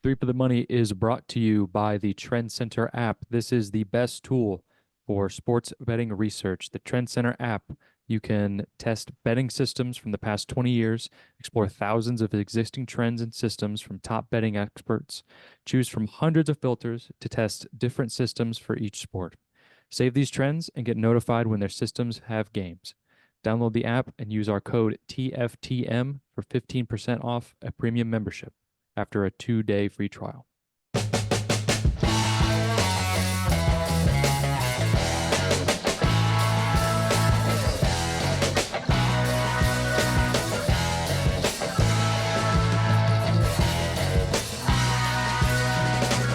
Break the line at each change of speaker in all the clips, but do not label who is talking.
Three for the Money is brought to you by the Trend Center app. This is the best tool for sports betting research. The Trend Center app, you can test betting systems from the past 20 years, explore thousands of existing trends and systems from top betting experts, choose from hundreds of filters to test different systems for each sport. Save these trends and get notified when their systems have games. Download the app and use our code TFTM for 15% off a premium membership after a 2-day free trial.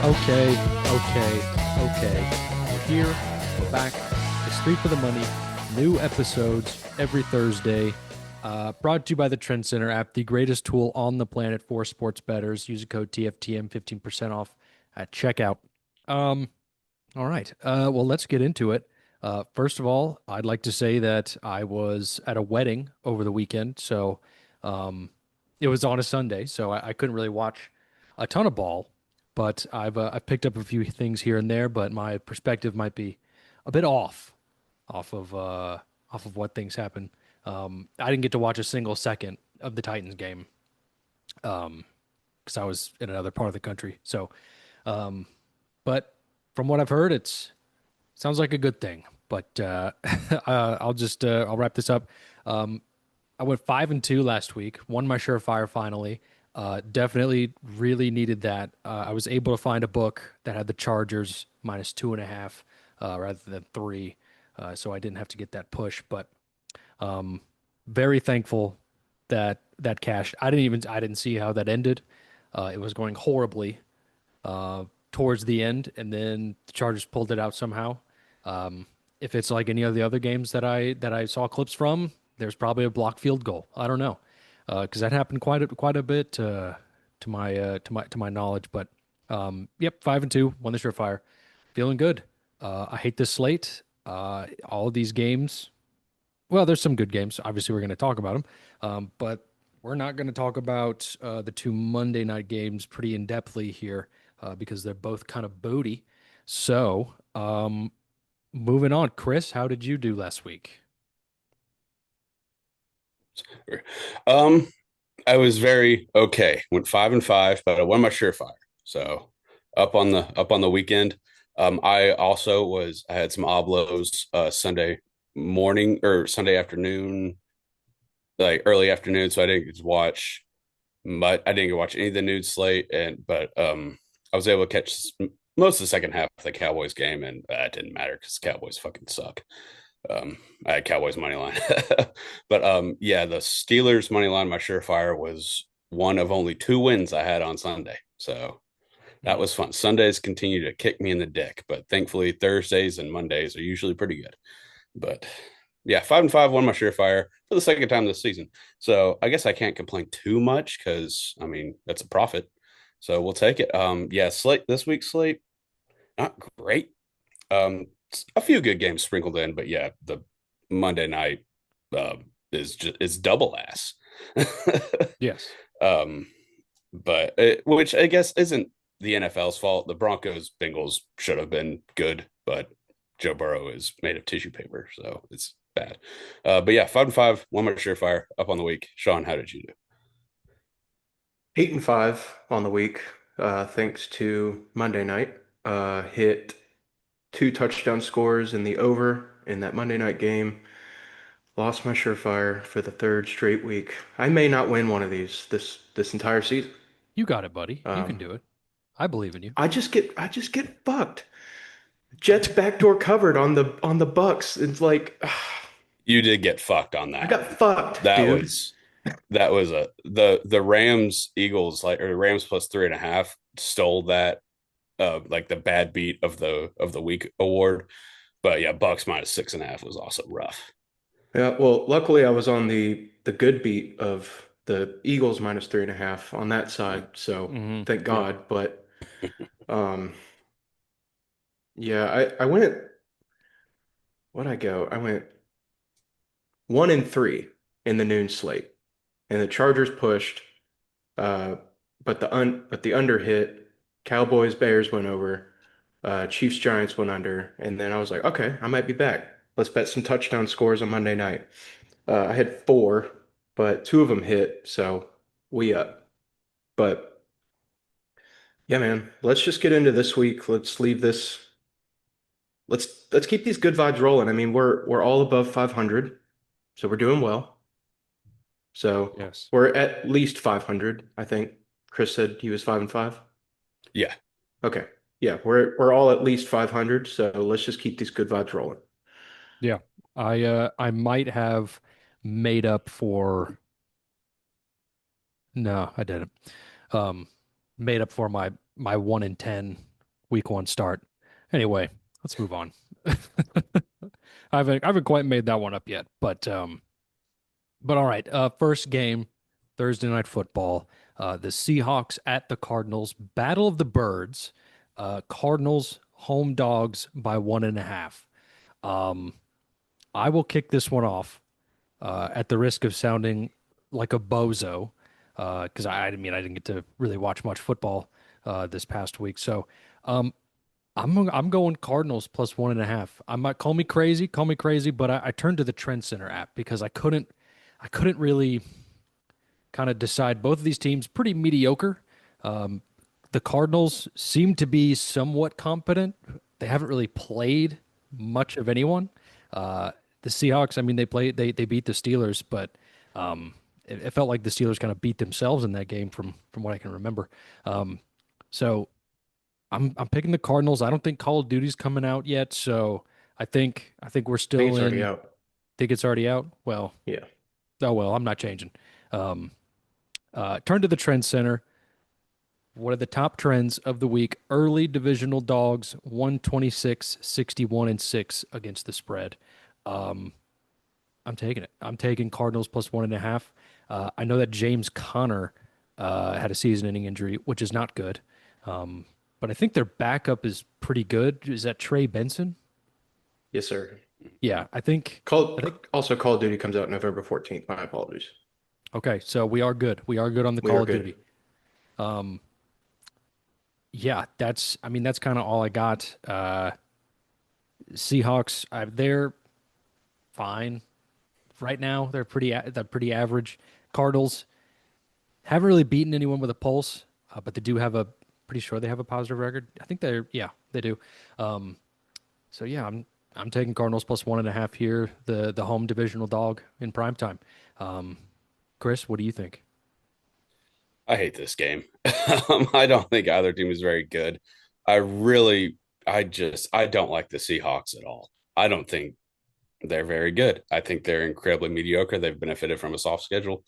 Okay. We're here. We're back. It's Three for the Money. New episodes every Thursday. Brought to you by the Trend Center app, the greatest tool on the planet for sports bettors. Use the code TFTM, 15% off at checkout. All right. Well, let's get into it. First of all, I'd like to say that I was at a wedding over the weekend, so it was on a Sunday, so I couldn't really watch a ton of ball, but I've picked up a few things here and there, but my perspective might be a bit off of what things happen. I didn't get to watch a single second of the Titans game because I was in another part of the country. So, but from what I've heard, it's sounds like a good thing. But I'll wrap this up. I went 5-2 last week. Won my surefire finally. Definitely really needed that. I was able to find a book that had the Chargers minus 2.5 rather than 3, so I didn't have to get that push. But very thankful that that cash. I didn't see how that ended. It was going horribly towards the end, and then the Chargers pulled it out somehow. If it's like any of the other games that I saw clips from, there's probably a block field goal. I don't know, because that happened quite a bit to my knowledge. But yep, 5-2, won the surefire, feeling good. I hate this slate. All of these games. Well, there's some good games. Obviously, we're going to talk about them, but we're not going to talk about the two Monday night games pretty in depthly here because they're both kind of booty. So, moving on, Chris, how did you do last week?
Um, I was very okay. Went 5-5, but I won my surefire. So up on the weekend. I had some oblos Sunday morning or Sunday afternoon, like early afternoon. So I didn't get to watch much. I didn't get to watch any of the nude slate, but I was able to catch most of the second half of the Cowboys game, and it didn't matter because the Cowboys fucking suck. I had Cowboys money line, but yeah, the Steelers money line, my surefire was one of only two wins I had on Sunday, so that
Mm.
was fun. Sundays continue to kick me in the dick, but thankfully Thursdays and Mondays are usually pretty good. But yeah, 5-5 won my surefire for the second time this season, so I guess I can't complain too much because I mean that's a profit, so we'll take it. Yeah, slate this week's slate not great. A few good games sprinkled in, but yeah, the Monday night uh, is double ass.
Yes.
um, which I guess isn't the NFL's fault. The Broncos Bengals should have been good, but Joe Burrow is made of tissue paper, so it's bad. But yeah, 5-5, one more surefire up on the week. Sean, how did you do?
8-5 on the week, thanks to Monday night. Hit two touchdown scores in the over in that Monday night game. Lost my surefire for the third straight week. I may not win one of these this entire season.
You got it, buddy. You can
Um,
do it. I believe in you.
I just get fucked. Jets backdoor covered on the Bucks. It's like
You did get fucked on
I
that.
got fucked,
That
dude.
was that was the Rams Eagles like or the Rams plus 3.5 stole that like the bad beat of the week award. But yeah, Bucks minus 6.5 was also rough.
Yeah, well, luckily I was on the good beat of the Eagles minus 3.5 on that side, so
Hmm.
thank
Yep.
God. But um, yeah, I went. What'd I go? I went 1-3 in the noon slate, and the Chargers pushed. Uh, but the under hit. Cowboys Bears went over. Chiefs Giants went under, and then I was like, okay, I might be back. Let's bet some touchdown scores on Monday night. I had four, but two of them hit, so we up. But yeah, man, let's just get into this week. Let's leave this. Let's keep these good vibes rolling. I mean, we're all above 500, so we're doing well. So
Yes.
we're at least 500, I think. Chris said he was 5-5.
Yeah.
Okay. Yeah, we're all at least 500, so let's just keep these good vibes rolling.
Yeah. I might have made up for no, I didn't. Um Made up for my 1 in 10 week one start. Anyway, let's move on. I haven't quite made that one up yet, but all right. First game, Thursday night football. The Seahawks at the Cardinals. Battle of the Birds. Cardinals home dogs by 1.5. Um, I will kick this one off at the risk of sounding like a bozo, because I mean I didn't get to really watch much football this past week. So um, I'm going Cardinals plus 1.5. I might call me crazy, but I turned to the Trend Center app because I couldn't really kind of decide. Both of these teams pretty mediocre. Um, the Cardinals seem to be somewhat competent. They haven't really played much of anyone. The Seahawks, I mean, they beat the Steelers, but it felt like the Steelers kind of beat themselves in that game from what I can remember. So I'm picking the Cardinals. I don't think Call of Duty's coming out yet, so I think we're
I think
still
it's already
in.
out.
Think it's already out. Well,
Yeah.
oh well, I'm not changing. Um, Turn to the Trend Center. What are the top trends of the week? Early divisional dogs, 126, 61, and 6 against the spread. Um, I'm taking it. I'm taking Cardinals plus 1.5. I know that James Conner had a season-ending injury, which is not good. Um, but I think their backup is pretty good. Is that Trey Benson?
Yes, sir.
Yeah, I think. I
Call
think.
also Call of Duty comes out November 14th. My apologies.
Okay, so we are good. We are good on the
We are
Call of
good.
Duty. Um, yeah, that's. I mean, that's kind of all I got. Seahawks, they're fine right now. They're pretty average. Cardinals haven't really beaten anyone with a pulse, but they do have a pretty sure they have a positive record. I think they do. Um, so yeah, I'm taking Cardinals plus 1.5 here. The home divisional dog in prime time. Um, Chris, what do you think?
I hate this game. I don't think either team is very good. I really, I don't like the Seahawks at all. I don't think they're very good. I think they're incredibly mediocre. They've benefited from a soft schedule,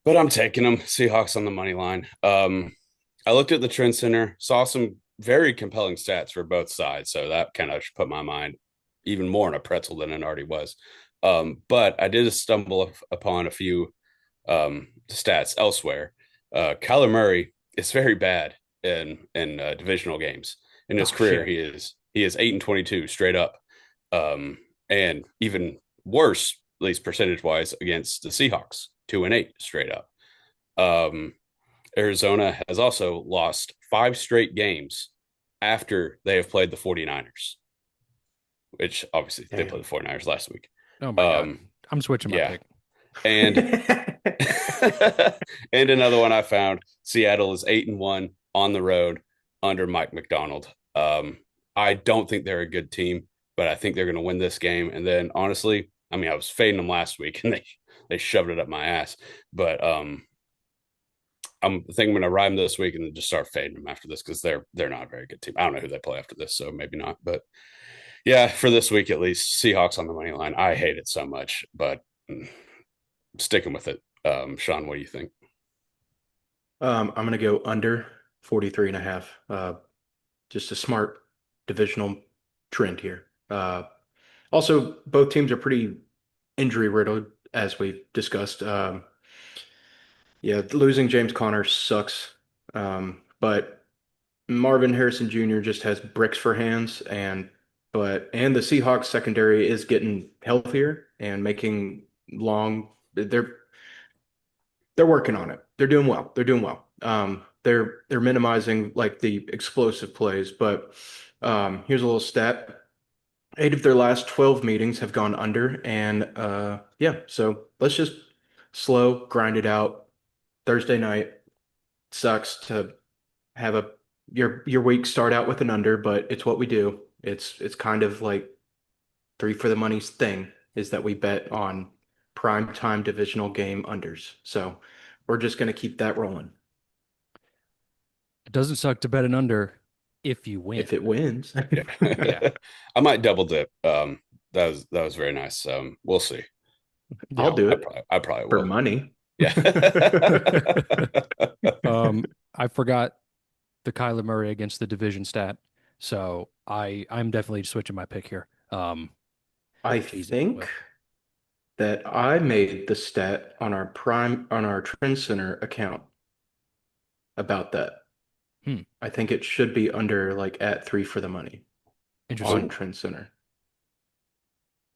but I'm taking them Seahawks on the money line. I looked at the Trend Center, saw some very compelling stats for both sides, so that kind of put my mind even more in a pretzel than it already was. But I did stumble upon a few stats elsewhere. Kyler Murray is very bad in divisional games. In his
Oh
career,
shit.
he is 8-22 straight up, and even worse, at least percentage wise, against the Seahawks, 2-8 straight up. Um, Arizona has also lost five straight games after they have played the 49ers, which obviously they played
Damn.
the 49ers last week.
Oh my God,
Um,
I'm switching my
yeah.
pick.
And and another one I found, Seattle is 8-1 on the road under Mike McDonald. I don't think they're a good team, but I think they're going to win this game. And then honestly, I mean, I was fading them last week and they shoved it up my ass. But I'm thinking I'm going to ride them this week and then just start fading them after this because they're not a very good team. I don't know who they play after this, so maybe not. But yeah, for this week at least, Seahawks on the money line. I hate it so much, but sticking with it. Sean, what do you think?
I'm gonna go under 43 and a half. Just a smart divisional trend here. Also, both teams are pretty injury riddled, as we've discussed. Yeah, losing James Conner sucks. But Marvin Harrison Jr. just has bricks for hands, and the Seahawks secondary is getting healthier and making long. They're working on it. They're doing well. They're doing well. They're minimizing like the explosive plays, but here's a little stat. 8 of their last 12 meetings have gone under, and yeah, so let's just slow, grind it out. Thursday night sucks to have a your week start out with an under, but it's what we do. It's kind of like three for the money's thing is that we bet on prime time divisional game unders. So we're just going to keep that rolling
It doesn't suck to bet an under if you
if
win.
it wins.
Yeah.
Yeah.
I might double dip. That was very nice. We'll see.
I'll
Yeah.
do it
I probably
for
will.
money.
Yeah.
I forgot the Kyler Murray against the division stat. So I'm definitely switching my pick here.
I
It's easy.
think
Will.
that I made the stat on our Trend Center account about that.
Hmm.
I think it should be under like at three for the money
Interesting.
on
Oh,
Trend Center.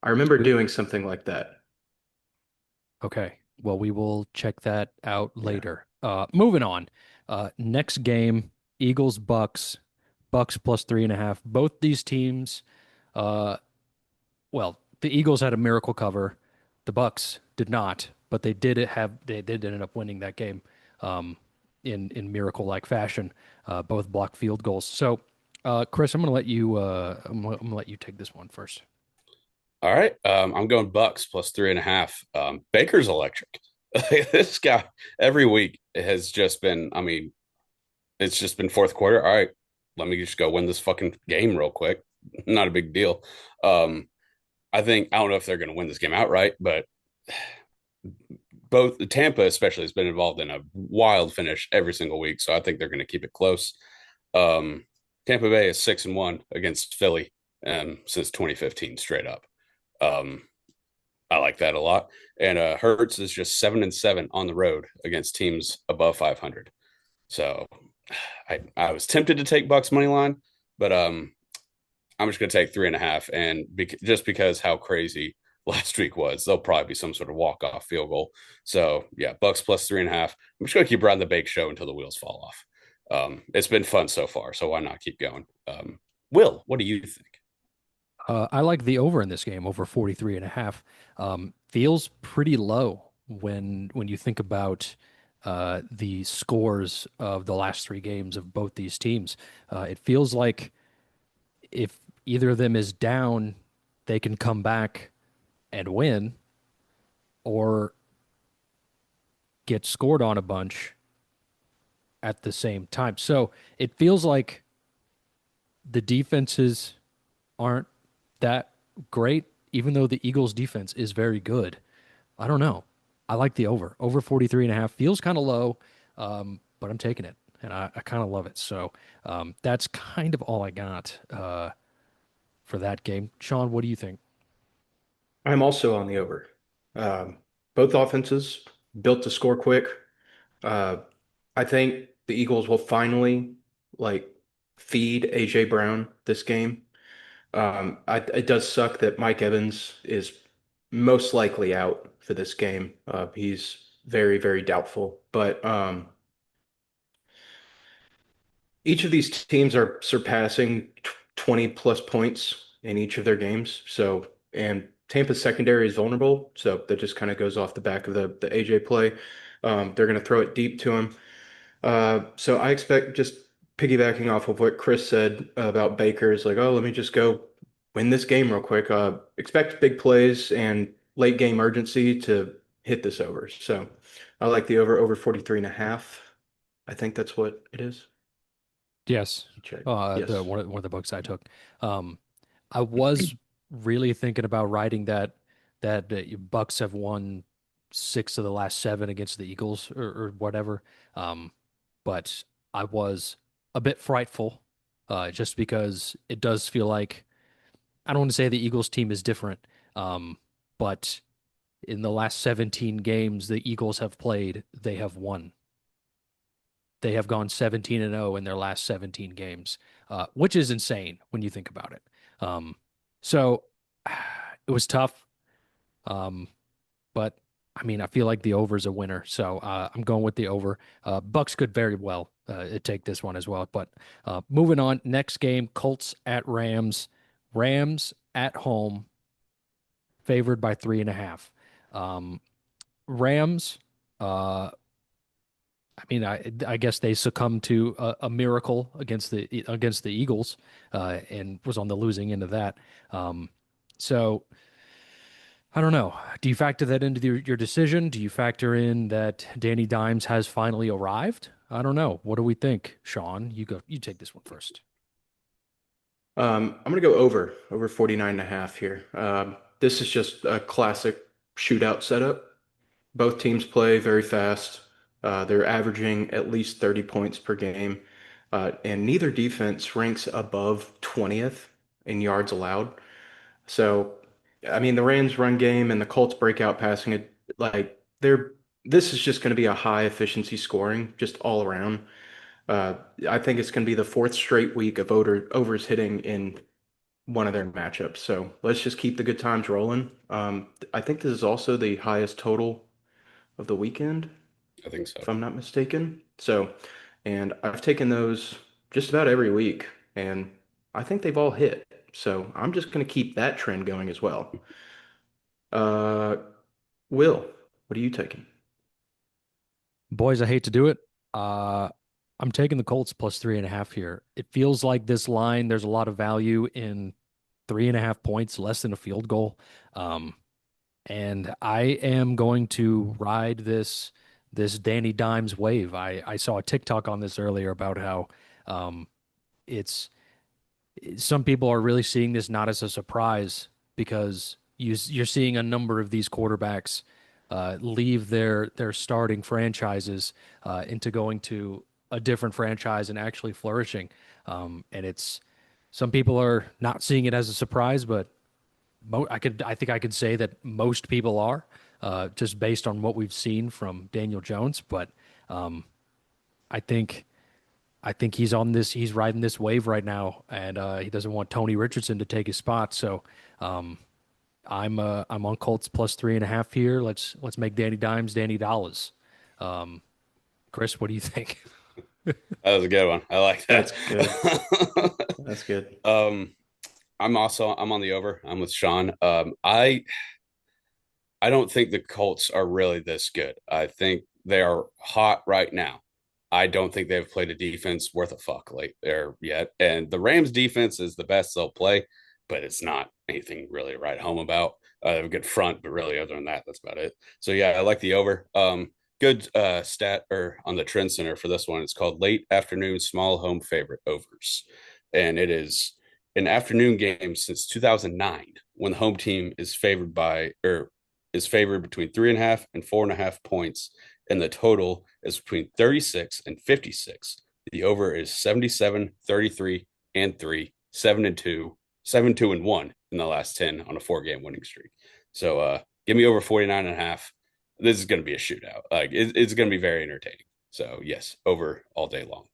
I remember doing something like that.
Okay. Well, we will check that out
Yeah.
later. Moving on. Next game, Eagles Bucks. Bucks plus 3.5. Both these teams, uh, well, the Eagles had a miracle cover. The Bucks did not, but they did end up winning that game in miracle like fashion. Both blocked field goals. So, Chris, I'm gonna let you take this one first.
all right. I'm going Bucks plus 3.5. Baker's electric. This guy every week has just been, I mean, it's just been fourth quarter. All right, let me just go win this fucking game real quick. Not a big deal. Um, I don't know if they're going to win this game outright, but both Tampa especially has been involved in a wild finish every single week, so I think they're going to keep it close. Um, Tampa Bay is 6-1 against Philly since 2015, straight up. Um, I like that a lot. And Hertz is just 7-7 on the road against teams above 500. So I was tempted to take Bucks money line, but I'm just going to take 3.5, and just because how crazy last week was, there'll probably be some sort of walk off field goal. So yeah, Bucks plus 3.5. I'm just going to keep riding the bake show until the wheels fall off. It's been fun so far, so why not keep going? Will, what do you think?
I like the over in this game, over 43.5. Feels pretty low when you think about the scores of the last three games of both these teams. It feels like if either of them is down, they can come back and win, or get scored on a bunch at the same time. So it feels like the defenses aren't that great, even though the Eagles defense is very good. I don't know. I like the over. Over 43.5 feels kind of low, but I'm taking it, and I kind of love it. So that's kind of all I got for that game. Sean, what do you think?
I'm also on the over. Um, both offenses built to score quick. Uh, I think the Eagles will finally like feed AJ Brown this game. It does suck that Mike Evans is most likely out for this game. He's very, very doubtful. But each of these teams are surpassing 20 plus points in each of their games. So, and Tampa's secondary is vulnerable. So that just kind of goes off the back of the AJ play. They're going to throw it deep to him. So I expect just piggybacking off of what Chris said about Baker is like, oh, let me just go win this game real quick. Expect big plays and late game urgency to hit this over. So I like the over 43 and a half. I think that's what it is.
Yes,
Check.
the
Yes.
one of the books I took. Um, I was really thinking about writing that Bucks have won six of the last seven against the Eagles or whatever. Um, but I was a bit frightful, just because it does feel like I don't want to say the Eagles team is different, but in the last 17 games the Eagles have played, they have won. They have gone 17-0 in their last 17 games, which is insane when you think about it. So it was tough, um, but I mean, I feel like the over is a winner, so I'm going with the over. Bucks could very well take this one as well. But moving on, next game, Colts at Rams. Rams at home, favored by 3.5. Um, Rams. I mean, I guess they succumbed to a miracle against the Eagles, and was on the losing end of that. Um, so I don't know. Do you factor that into your decision? Do you factor in that Danny Dimes has finally arrived? I don't know. What do we think, Sean? You go. You take this one first.
I'm going to go over 49.5 here. This is just a classic shootout setup. Both teams play very fast. They're averaging at least 30 points per game. And neither defense ranks above 20th in yards allowed. So, I mean, the Rams run game and the Colts breakout passing it, like this is just going to be a high efficiency scoring just all around. Uh, I think it's going to be the fourth straight week of overs hitting in one of their matchups. So let's just keep the good times rolling. I think this is also the highest total of the weekend,
I think so.
if I'm not mistaken. So, and I've taken those just about every week, and I think they've all hit. So I'm just going to keep that trend going as well. Uh, Will, what are you taking?
Boys, I hate to do it. Uh, I'm taking the Colts plus 3.5 here. It feels like this line, there's a lot of value in 3.5 points, less than a field goal. Um, and I am going to ride this Danny Dimes wave. I saw a TikTok on this earlier about how um, it's some people are really seeing this not as a surprise because you're seeing a number of these quarterbacks leave their starting franchises into going to a different franchise and actually flourishing. And it's some people are not seeing it as a surprise, but I think I could say that most people are just based on what we've seen from Daniel Jones. But um, I think. I think he's riding this wave right now, and he doesn't want Tony Richardson to take his spot. So um, I'm on Colts plus 3.5 here. Let's make Danny Dimes Danny Dollars. Um, Chris, what do you think?
That was a good one. I like that.
That's good. That's good.
um, I'm on the over. I'm with Sean. I don't think the Colts are really this good. I think they are hot right now. I don't think they've played a defense worth a fuck like there yet. And the Rams defense is the best they'll play, but it's not anything really to write home about. They have a good front, but really other than that, that's about it. So yeah, I like the over. Good stat or on the trend center for this one. It's called late afternoon small home favorite overs. And it is an afternoon game since 2009 when the home team is favored by or is favored between 3.5 and 4.5 points, and the total is between 36 and 56. The over is 77, 33, and 3, 7 and 2, 7, 2, and 1 in the last 10 on a 4 game winning streak. So give me over 49 and a half. This is going to be a shootout. It's going to be very entertaining. So yes, over all day long.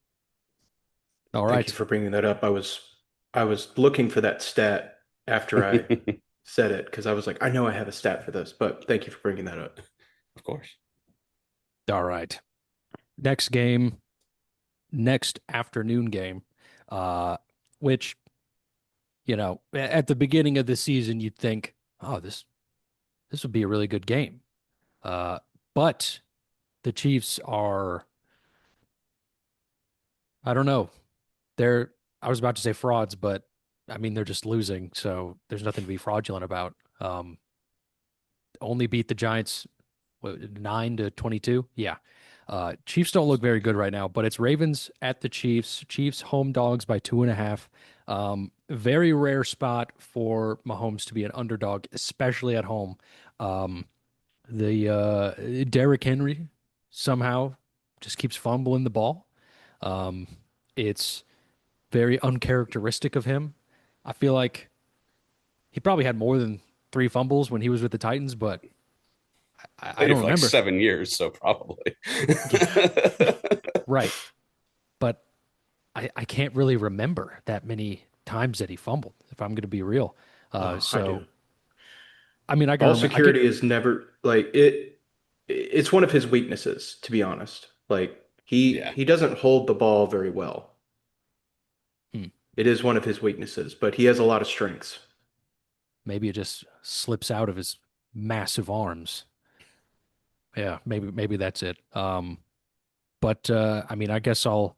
All
Thank you
right.
for bringing that up. I was looking for that stat after I
Of
said it because I was like, I know I have a stat for this, but thank you for bringing that up.
course.
All right. Next game, next afternoon game, uh, which, at the beginning of the season, you'd think, oh, this would be a really good game. Uh, but the Chiefs are, I don't know. I was about to say frauds, but I mean, they're just losing. So there's nothing to be fraudulent about. Only beat the Giants, what, 9-22. Yeah. Chiefs don't look very good right now, but it's Ravens at the Chiefs. Chiefs home dogs by 2.5. Very rare spot for Mahomes to be an underdog, especially at home. Um, the Derrick Henry somehow just keeps fumbling the ball. Um, it's very uncharacteristic of him. I feel like he probably had more than three fumbles when he was with the Titans, but I
Played it
don't
for like
remember.
7 years, so probably.
Yeah, right. But I can't really remember that many times that he fumbled, if I'm going to be real.
Oh, I
So
do.
I mean, I can
Ball
remember. I could.
security is never like it. it's one of his weaknesses, to be honest. Like
Yeah.
he doesn't hold the ball very well.
Hmm.
It is one of his weaknesses, but he has a lot of strengths.
Maybe it just slips out of his massive arms. Yeah, maybe that's it. But I mean, I guess I'll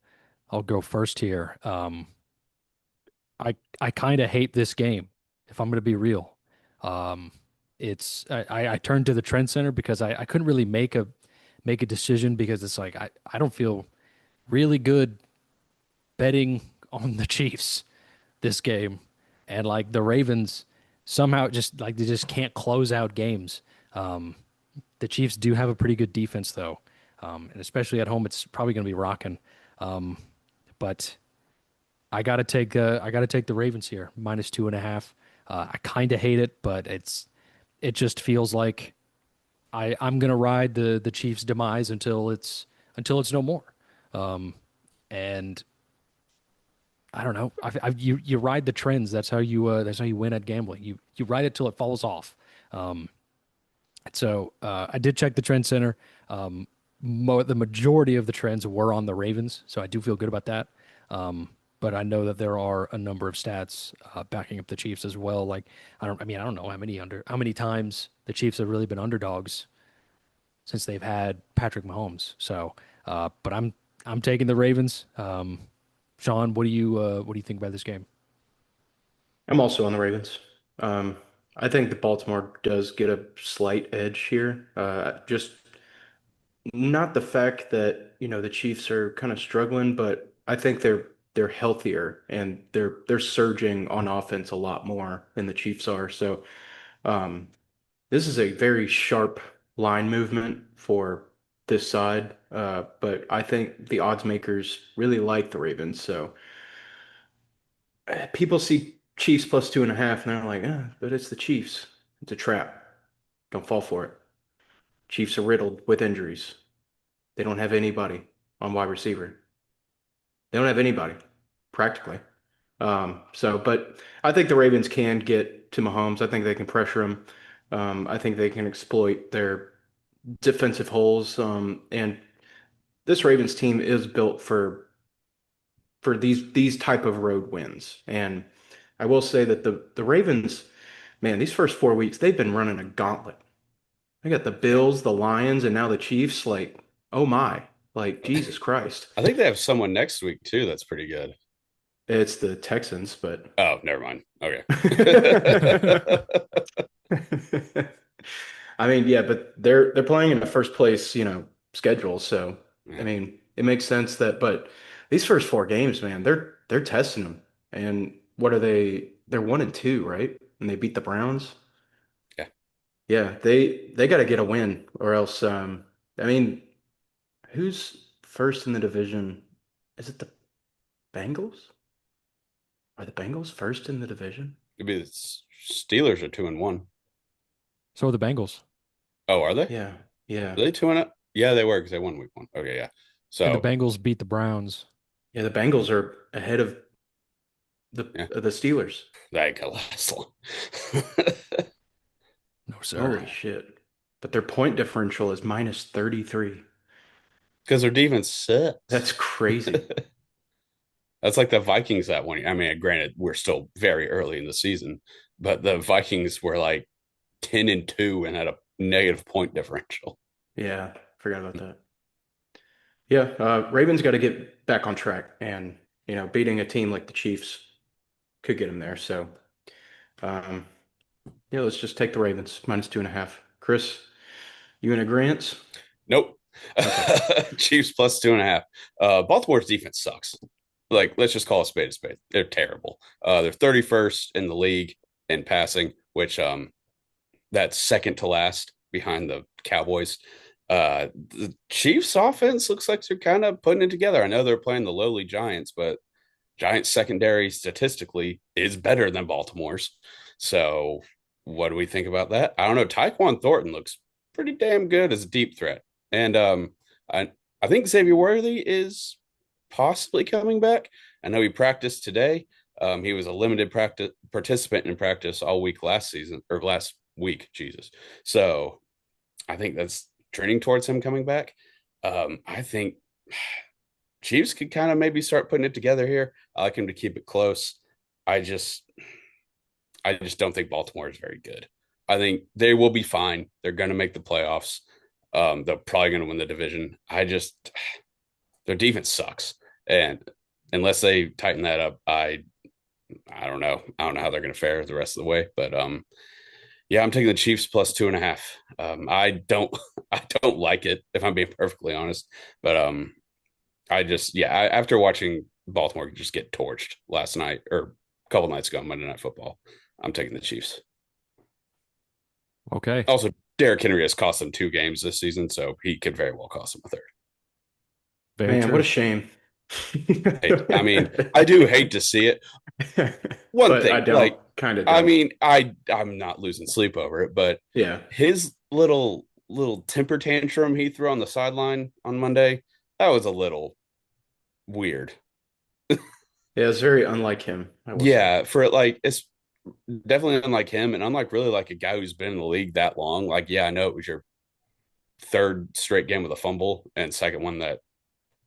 go first here. I kind of hate this game, if I'm going to be real. Um, I turned to the Trend Center because I couldn't really make a decision because it's like I don't feel really good betting on the Chiefs this game, and like the Ravens somehow just like they just can't close out games. Um, the Chiefs do have a pretty good defense though, and especially at home, it's probably going to be rocking. Um, but I gotta take the Ravens here -2.5. I kind of hate it, but it just feels like I'm gonna ride the Chiefs' demise until it's no more. Um, and I don't know. You ride the trends. That's how you win at gambling. You ride it till it falls off. Um, so I did check the trend center. The majority of the trends were on the Ravens, so I do feel good about that. Um, but I know that there are a number of stats backing up the Chiefs as well. Like I don't know how many times the Chiefs have really been underdogs since they've had Patrick Mahomes. So, but I'm taking the Ravens. Sean, what do you think about this game?
I'm also on the Ravens. Um, I think the Baltimore does get a slight edge here. Just not the fact that, the Chiefs are kind of struggling, but I think they're healthier and they're surging on offense a lot more than the Chiefs are. So, um, this is a very sharp line movement for this side. But I think the odds makers really like the Ravens. So, people see Chiefs plus 2.5 and they're like, but it's the Chiefs. It's a trap. Don't fall for it. Chiefs are riddled with injuries. They don't have anybody on wide receiver. They don't have anybody, practically. But I think the Ravens can get to Mahomes. I think they can pressure him. I think they can exploit their defensive holes. And this Ravens team is built for these type of road wins. And I will say that the Ravens, man, these first 4 weeks, they've been running a gauntlet. They got the Bills, the Lions, and now the Chiefs. Like, oh my, like Jesus Christ.
I think they have someone next week too that's pretty good.
It's the Texans, but
Oh, never mind. Okay.
I mean, yeah, but they're playing in the first place, schedule. So I
Yeah.
mean, it makes sense that, but these first four games, man, they're testing them. And what are they? They're 1-2, right? And they beat the Browns.
Yeah.
Yeah, they got to get a win, or else. I mean, who's first in the division? Is it the Bengals? Are the Bengals first in the division?
Maybe the Steelers are 2-1.
So are the Bengals,
Oh, are they? Are
Yeah, yeah,
they 2-0? Yeah, they were because they won week one. Okay, yeah.
and the
So
Bengals beat the Browns.
yeah. The Bengals are ahead of
yeah,
the Steelers.
that ain't gonna last long.
No, sir.
Holy shit! But their point differential is -33.
Because their defense sucks.
That's crazy.
That's like the Vikings that one year. I mean, granted, we're still very early in the season, but the Vikings were like 10-2 and had a negative point differential.
Yeah, forgot about that. Yeah, Ravens got to get back on track, and beating a team like the Chiefs could get them there. So, um, yeah, let's just take the Ravens -2.5. Chris, you in agreement?
Nope.
Okay.
Chiefs plus 2.5. Baltimore's defense sucks. Like, let's just call a spade a spade. They're terrible. They're 31st in the league in passing, which that's second to last behind the Cowboys. The Chiefs offense looks like they're kind of putting it together. I know they're playing the lowly Giants, but Giants secondary statistically is better than Baltimore's. So what do we think about that? I don't know. Tyquan Thornton looks pretty damn good as a deep threat. And I think Xavier Worthy is possibly coming back. I know he practiced today. He was a limited practice participant in practice all week last season or last week, Jesus. So I think that's trending towards him coming back. I think Chiefs could kind of maybe start putting it together here. I like him to keep it close. I just I just don't think Baltimore is very good. I think they will be fine. They're going to make the playoffs. They're probably going to win the division. Their defense sucks, and unless they tighten that up, I don't know. I don't know how they're going to fare the rest of the way. But yeah, I'm taking the Chiefs plus 2.5. I don't I don't like it if I'm being perfectly honest. But after watching Baltimore just get torched last night or a couple nights ago on Monday Night Football, I'm taking the Chiefs.
Okay.
Also, Derrick Henry has cost them 2 games this season, so he could very well cost them a third.
Very
Man, what a
true.
shame.
I mean, I do hate to see it. One
But I
thing,
don't,
like,
kind of
I
don't.
mean, I'm not losing sleep over it, but
Yeah.
his little temper tantrum he threw on the sideline on Monday, that was a little weird.
Yeah, it's very unlike him, I will say.
Yeah, for like it's definitely unlike him and unlike really like a guy who's been in the league that long. Like, yeah, I know it was your third straight game with a fumble and second one that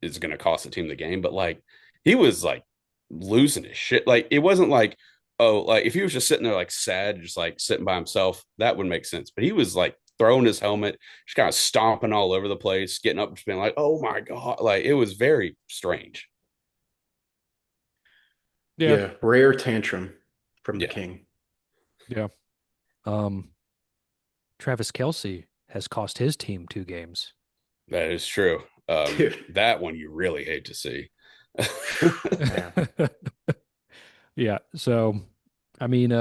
is going to cost the team the game, but like he was like losing his shit. Like it wasn't like, oh, like if he was just sitting there like sad, just like sitting by himself, that would make sense. But he was like throwing his helmet, just kind of stomping all over the place, getting up, just being like, oh my God. Like it was very strange.
Yeah.
Yeah, rare tantrum from the
Yeah,
king.
Yeah. Um, Travis Kelce has cost his team 2 games.
that is true.
Dude,
That one you really hate to see.
man.
Yeah. So, I mean,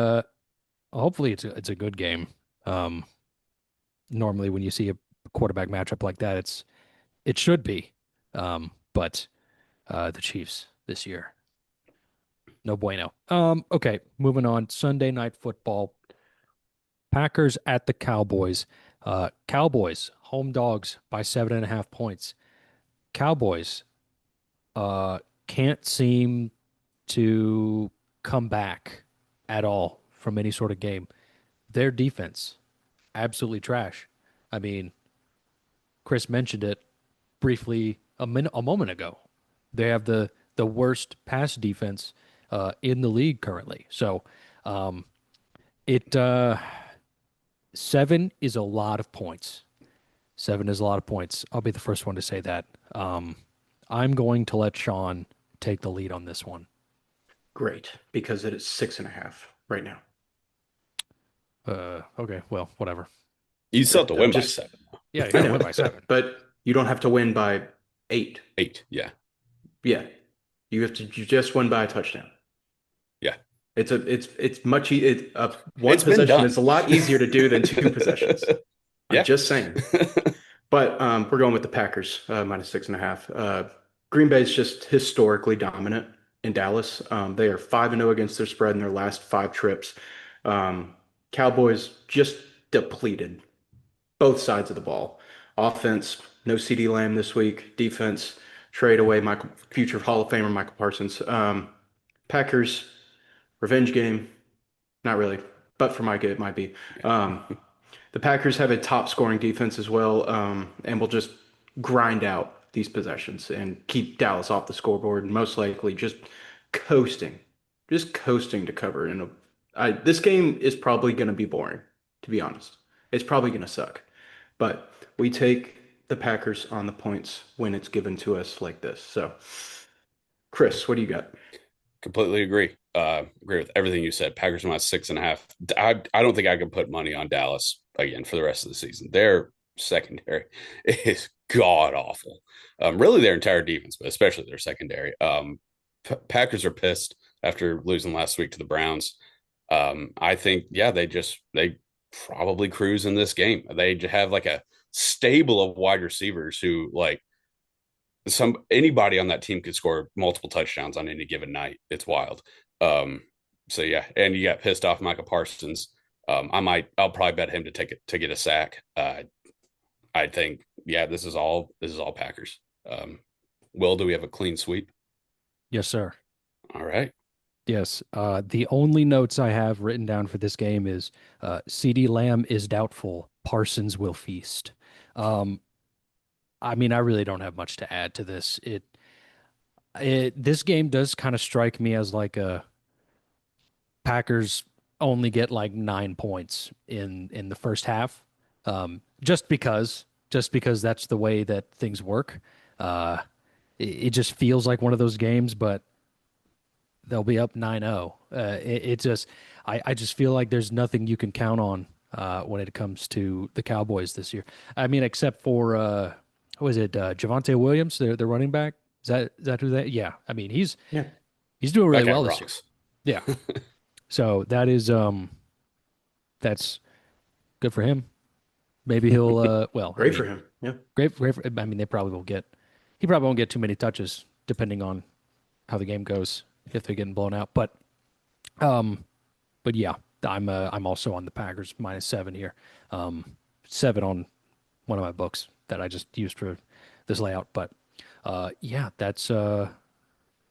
hopefully it's a good game. Um, Normally when you see a quarterback matchup like that, it should be. But the Chiefs this year, no bueno. Okay, moving on. Sunday night football. Packers at the Cowboys. Cowboys home dogs by 7.5 points. Cowboys uh can't seem to come back at all from any sort of game. Their defense, absolutely trash. I mean, Chris mentioned it briefly a moment ago. They have the worst pass defense in the league currently. So it 7 is a lot of points. 7 is a lot of points. I'll be the first one to say that. I'm going to let Sean take the lead on this one.
Great, because it is 6.5 right now.
Okay, well, whatever.
You still have to
I'm
win by
just,
7 though.
Yeah, you
I
got to
know,
win by 7.
but you don't have to win by 8.
8. Yeah.
Yeah, you just win by a touchdown.
Yeah.
It's much one
It's been
possession
done.
is a lot easier to do than two possessions. I'm
Yeah.
just saying. But we're going with the Packers minus 6.5. Green Bay is just historically dominant in Dallas. They are 5-0 against their spread in their last 5 trips. Um, Cowboys just depleted both sides of the ball. Offense, no CD Lamb this week. Defense, trade away Michael, future Hall of Famer Michael Parsons. Packers, revenge game. Not really, but for Micah, it might be. Um, the Packers have a top scoring defense as well, and will just grind out these possessions and keep Dallas off the scoreboard and most likely coasting, just coasting to cover. This game is probably going to be boring, to be honest. It's probably going to suck, but we take the Packers on the points when it's given to us like this. So, Chris, what do you got?
Completely agree. Agree with everything you said. Packers minus 6.5. I don't think I can put money on Dallas again for the rest of the season. Their secondary is god awful. Really their entire defense, but especially their secondary. Packers are pissed after losing last week to the Browns. I think, yeah, they probably cruise in this game. They have like a stable of wide receivers who like anybody on that team could score multiple touchdowns on any given night. It's wild. Um, so yeah, and you got pissed off Michael Parsons. I'll probably bet him to take it to get a sack. I think, yeah, this is all Packers. Will, do we have a clean sweep?
Yes, sir.
All right.
Yes. The only notes I have written down for this game is CD Lamb is doubtful. Parsons will feast. Um, I mean, I really don't have much to add to this. This game does kind of strike me as like a Packers only get like 9 points in the first half, just because that's the way that things work. Uh, it just feels like one of those games, but they'll be up 9-0. It just I just feel like there's nothing you can count on when it comes to the Cowboys this year. I mean, except for who is it? Javonte Williams, the running back. Is that who that? Yeah. I mean,
Yeah,
he's doing
That
really
guy
well this year.
rocks.
Yeah. So that's good for him. Maybe he'll well, I
great for
mean,
him. Yeah.
great I mean, he probably won't get too many touches depending on how the game goes if they're getting blown out. Um but yeah, I'm also on the Packers -7 here. 7 on one of my books that I just used for this layout. But yeah, that's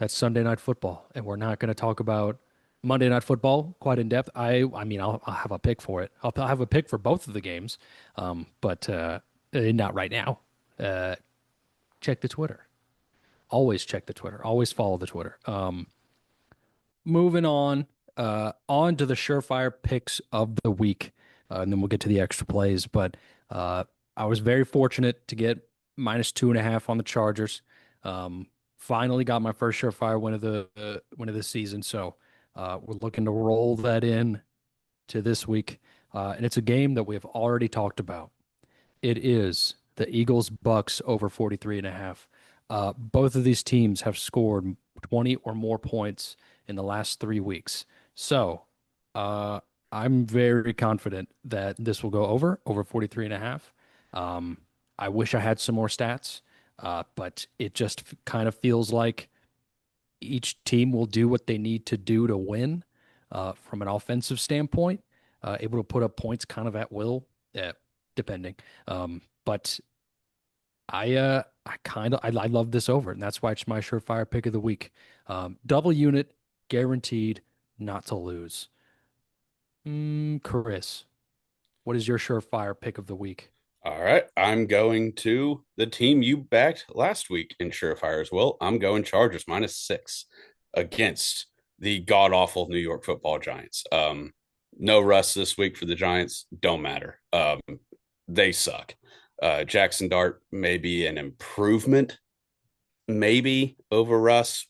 Sunday Night Football, and we're not going to talk about Monday Night Football quite in depth. I mean, I'll have a pick for it. I'll have a pick for both of the games, but not right now. Uh, check the Twitter. Always check the Twitter. Always follow the Twitter. Moving on to the surefire picks of the week, and then we'll get to the extra plays. But uh, I was very fortunate to get -2.5 on the Chargers. Finally got my first surefire win of the season, so we're looking to roll that in to this week, and it's a game that we have already talked about. It is the Eagles Bucks over 43.5. Both of these teams have scored 20 or more points in the last 3 weeks. So uh, I'm very confident that this will go over 43.5. I wish I had some more stats, but it just kind of feels like each team will do what they need to do to win from an offensive standpoint, able to put up points kind of at will, depending. But I love this over, and that's why it's my surefire pick of the week. Double unit, guaranteed not to lose. Chris, what is your surefire pick of the week?
All right. I'm going to the team you backed last week in Surefire as well. I'm going Chargers -6 against the god awful New York football Giants. No Russ this week for the Giants. Don't matter. They suck. Jackson Dart may be an improvement, maybe over Russ.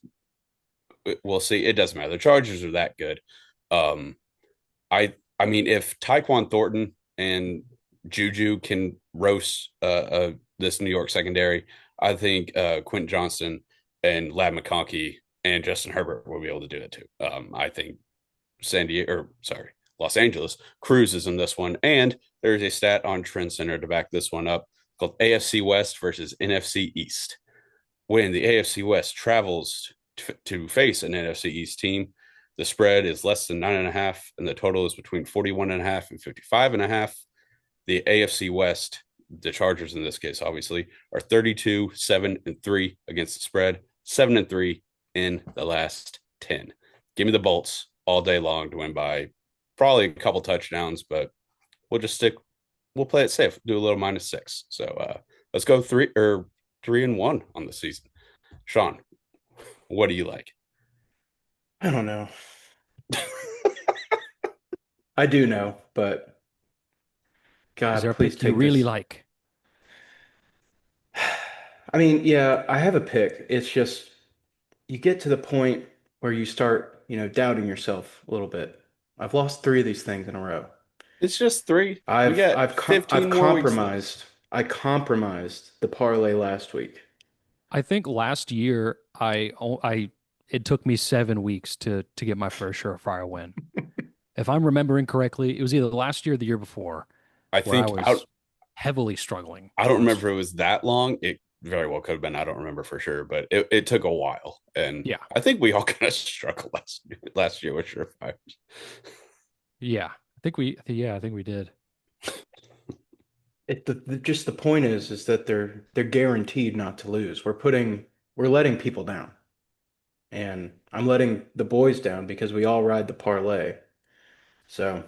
We'll see. It doesn't matter. The Chargers are that good. Um, I mean, if Tyquan Thornton and Juju can roast this New York secondary, I think Quentin Johnston and Lad McConkey and Justin Herbert will be able to do it too. I think San Diego, or sorry, Los Angeles cruises in this one, and there's a stat on Trend Center to back this one up called AFC West versus NFC East. When the AFC West travels to face an NFC East team, the spread is less than 9.5, and the total is between 41.5 and 55.5. The AFC West, the Chargers in this case, obviously, are 32, 7-3 against the spread, 7-3 in the last 10. Give me the Bolts all day long to win by probably a couple touchdowns, but we'll play it safe, do a little -6. So let's go 3-1 on the season. Sean, what do you like?
I don't know. I do know, but
Is there
God,
a
please
pick you
take
really
this.
like?
I mean, yeah, I have a pick. It's just you get to the point where you start, doubting yourself a little bit. I've lost three of these things in a row.
It's just three. We
I've
got
I've co-
15
I've
more weeks left.
compromised. I compromised the parlay last week.
I think last year it took me 7 weeks to get my first surefire win. If I'm remembering correctly, it was either last year or the year before
I
where I
think I,
was heavily struggling
I
with
don't
those.
remember if it was that long. It very well could have been. I don't remember for sure, but it took a while. And
Yeah,
I think we all kind of struggled last year with surefires.
yeah. I think we did.
Just the point is that they're guaranteed not to lose. We're letting people down, and I'm letting the boys down because we all ride the parlay. So,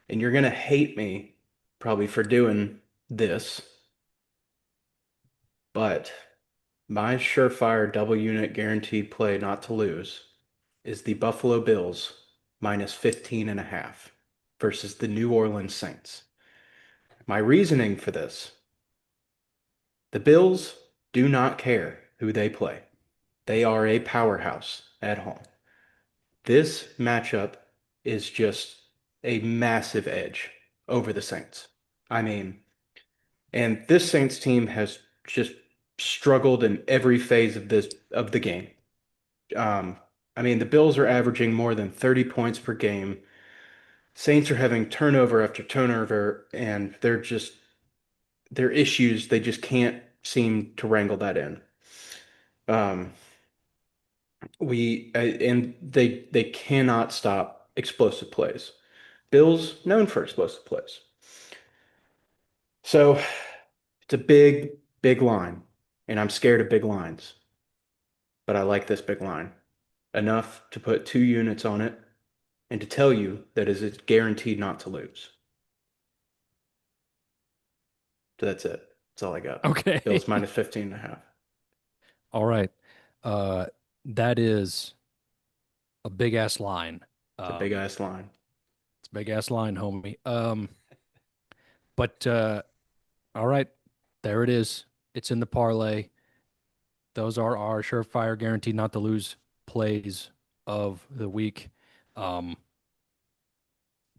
and you're gonna hate me probably for doing this. But my surefire double unit guaranteed play not to lose is the Buffalo Bills minus 15 and a half versus the New Orleans Saints. My reasoning for this, the Bills do not care who they play. They are a powerhouse at home. This matchup is just a massive edge over the Saints. I mean, and this Saints team has just struggled in every phase of the game. Um, I mean, the Bills are averaging more than 30 points per game. Saints are having turnover after turnover, and their issues, they just can't seem to wrangle that in. Um, and they cannot stop explosive plays. Bills known for explosive plays. So it's a big line, and I'm scared of big lines, but I like this big line enough to put 2 units on it and to tell you that is it's guaranteed not to lose. So that's it. That's all I got.
Okay.
Bills minus 15 and a half.
All right. Uh, that is a big ass line.
It's a big
Um,
ass line.
it's a big ass line, homie. But all right, there it is. It's in the parlay. Those are our surefire guaranteed not to lose plays of the week. Um,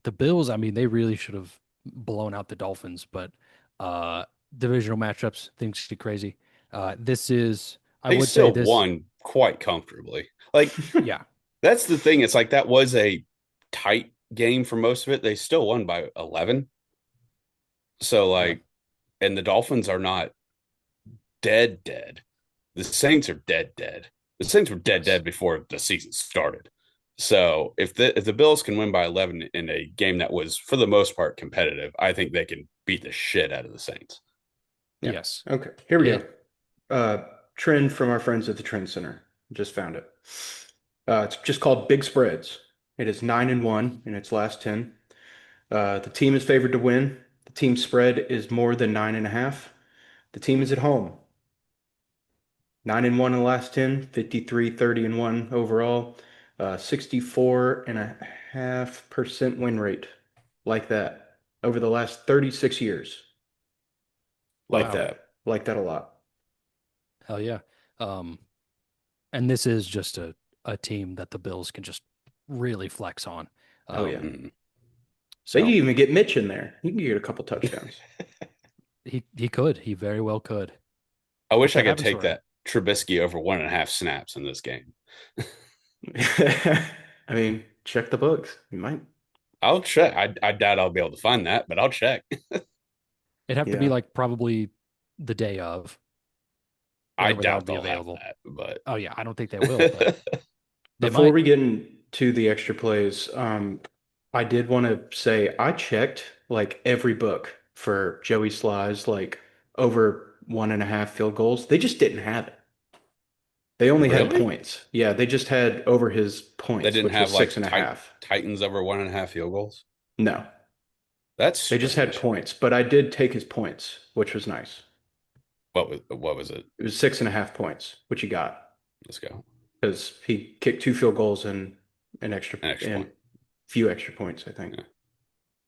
the Bills, I mean, they really should have blown out the Dolphins, but uh, divisional matchups, things get crazy. This is, I
They
would say
still
this,
won quite comfortably. Like
yeah,
that's the thing. It's like that was a tight game for most of it. They still won by 11. So
yeah,
like, and the Dolphins are not dead. The Saints are dead. The Saints were
yes,
dead before the season started. So if the Bills can win by 11 in a game that was for the most part competitive, I think they can beat the shit out of the Saints.
Yeah.
yes.
Okay. Here we go.
It,
Trend from our friends at the Trend Center. Just found it. It's just called Big Spreads. It is 9-1 in its last 10. The team is favored to win. The team spread is more than 9.5. The team is at home. 9-1 in the last 10, 53, 30-1 overall. 64.5% win rate. Like that. Over the last 36 years. Like
Like
wow,
that.
that. Like that a lot.
hell yeah. Um, and this is just a team that the Bills can just really flex on.
Oh yeah.
Um,
Mm.
They can
so
even get Mitch in there. He can get a couple touchdowns.
he could, he very well could.
I
Hope
wish I
that
could
happens
take
for him.
that Trubisky over 1.5 snaps in this game.
I mean, check the books. You might.
I'll check. I doubt I'll be able to find that, but I'll check.
It'd have to be
Yeah.
like probably the day of,
I
whenever that
doubt
would be
they'll have
available.
that,
Oh yeah, I don't think they will, but
but
they
Before
might.
we get into the extra plays, I did want to say I checked like every book for Joey Sly's like over 1.5 field goals. They just didn't have it. They only had
really?
points. Yeah, they just had over his
They
points,
didn't
which was
have
six
like
and a half.
Titans over 1.5 field goals.
No,
That's
they just had
strange.
points, but I did take his points, which was nice.
What was it?
It was 6.5 points, which he got
Let's go.
because he kicked 2 field goals and an extra
An extra
and
point.
few extra points, I think.
Yeah.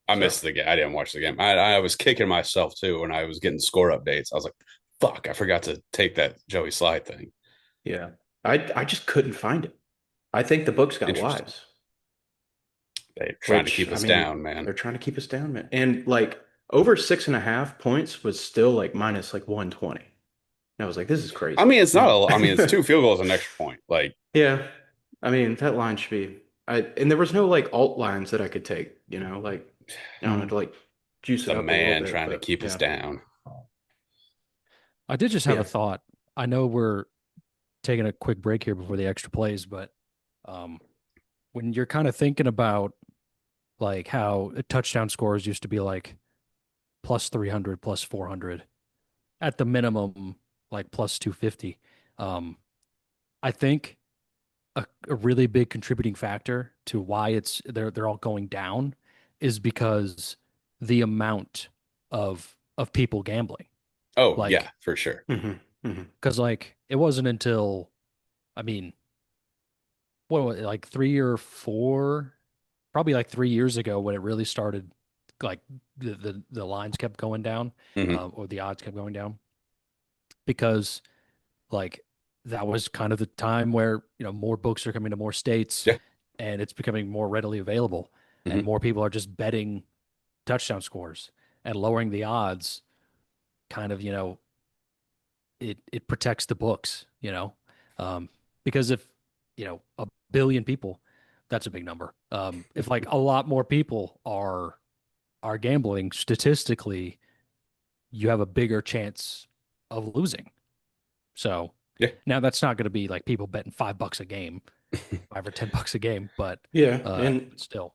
I
So
missed the game. I didn't watch the game. I was kicking myself too when I was getting score updates. I was like, "Fuck! I forgot to take that Joey Slide thing."
yeah, I just couldn't find it. I think the books got
Interesting.
wise,
They're trying to
which
keep
I
us
mean,
down, man.
they're trying to keep us down, man. And like over 6.5 points was still like minus like 120. And I was like, this is
I
crazy.
mean, it's not a. I mean, it's 2 field goals and an extra point. Like
Yeah. I mean, that line should be and there was no like alt lines that I could take, like I don't know to like juice it
the
up a little
man
bit,
trying to
but
keep us
yeah.
down.
I did just have a
Yeah.
thought. I know we're taking a quick break here before the extra plays, but um, when you're kind of thinking about like how touchdown scores used to be like plus 300, plus 400, at the minimum, like plus 250. Um, I think a really big contributing factor to why they're all going down is because the amount of people gambling.
Oh yeah,
Like
for sure.
Hmm. Mhm.
Because like it wasn't until, I mean, what was it, like 3 or 4, probably like 3 years ago when it really started, like the lines kept going down,
Hmm.
or the odds kept going down because like that was kind of the time where more books are coming to more states,
Yeah.
and it's becoming more readily available, and
Hmm.
more people are just betting touchdown scores and lowering the odds. Kind of, it protects the books, um, because if a billion people, that's a big number. If like a lot more people are gambling, statistically, you have a bigger chance of losing. So
Yeah.
now that's not going to be like people betting $5 a game, 5 or 10 bucks a game,
Yeah,
uh,
and
still.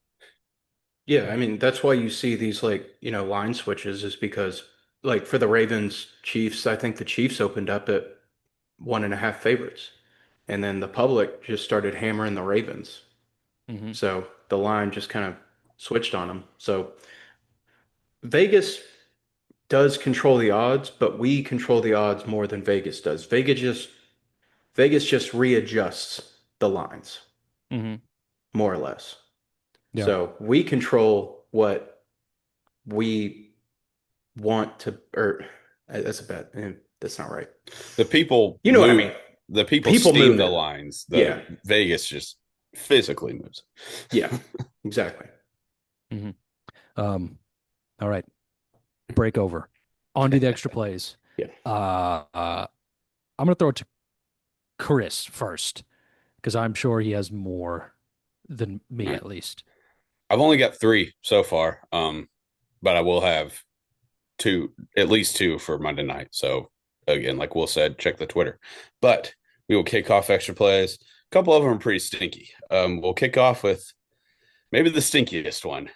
yeah, I mean that's why you see these like, line switches is because like for the Ravens Chiefs, I think the Chiefs opened up at 1.5 favorites. And then the public just started hammering the Ravens.
Hmm.
So the line just kind of switched on them. So Vegas does control the odds, but we control the odds more than Vegas does. Vegas just readjusts the lines,
Hmm.
more or less.
Yeah.
So we control what we want to, or that's a bad, that's not right.
The people
You know what I
move.
mean?
The people
People
steam
move
the
it.
lines. The
Yeah.
Vegas just physically moves.
Yeah. Exactly.
Hmm. Um, all right. Break over. On to the extra plays.
Yeah.
I'm going to throw it to Chris first because I'm sure he has more than
All
me
right.
at least.
I've only got three so far. But I will have two, at least two for Monday night. So again, like Will said, check the Twitter. But we will kick off extra plays. A couple of them are pretty stinky. We'll kick off with maybe the stinkiest one.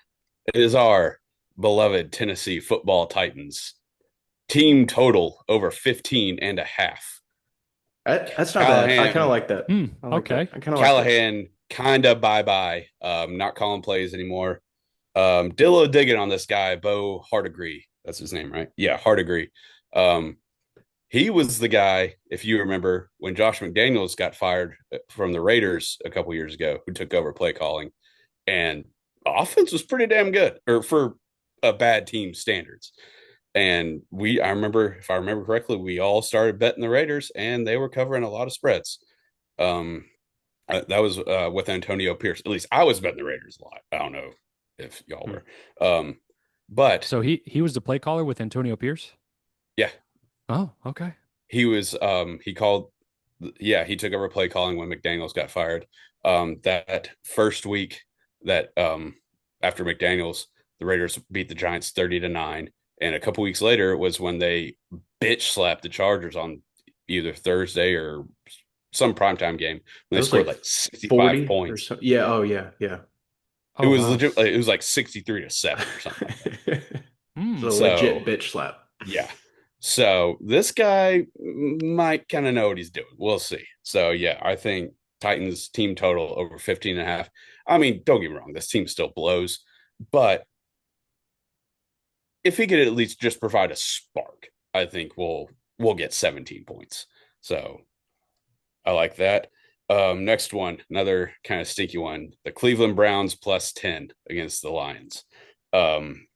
It is our beloved Tennessee football Titans team total over 15 and a half.
That's not bad. I kind of
Callahan,
like that.
Hmm.
I like that.
Okay.
I kind of like this.
Callahan kind of bye bye. Not calling plays anymore. Dillo digging on this guy, Bo Hardigree. That's his name, right? Yeah, Hardigree. Um, he was the guy, if you remember, when Josh McDaniels got fired from the Raiders a couple years ago, who took over play calling, and offense was pretty damn good, or for a bad team standards. And I remember, if I remember correctly, we all started betting the Raiders, and they were covering a lot of spreads. Um, that was with Antonio Pierce. At least I was betting the Raiders a lot. I don't know if y'all
Hmm.
were, um, but
So he was the play caller with Antonio Pierce.
yeah,
Oh, okay.
he was. He called. Yeah, he took over play calling when McDaniels got fired. That first week that after McDaniels, the Raiders beat the Giants 30-9, and a couple weeks later was when they bitch slapped the Chargers on either Thursday or some primetime game when
It
they
was
scored
like
like 65
40 or
points.
so. Yeah. Oh, yeah. Yeah.
It
Oh
was
wow.
legit. It was like 63-7 or something like that.
It's
Hmm.
a legit
So
bitch slap.
yeah. So this guy might kind of know what he's doing. We'll see. So yeah, I think Titans team total over 15 and a half. I mean, don't get me wrong, this team still blows, but if he could at least just provide a spark, I think we'll get 17 points. So I like that. Next one, another kind of stinky one. The Cleveland Browns plus 10 against the Lions. Um,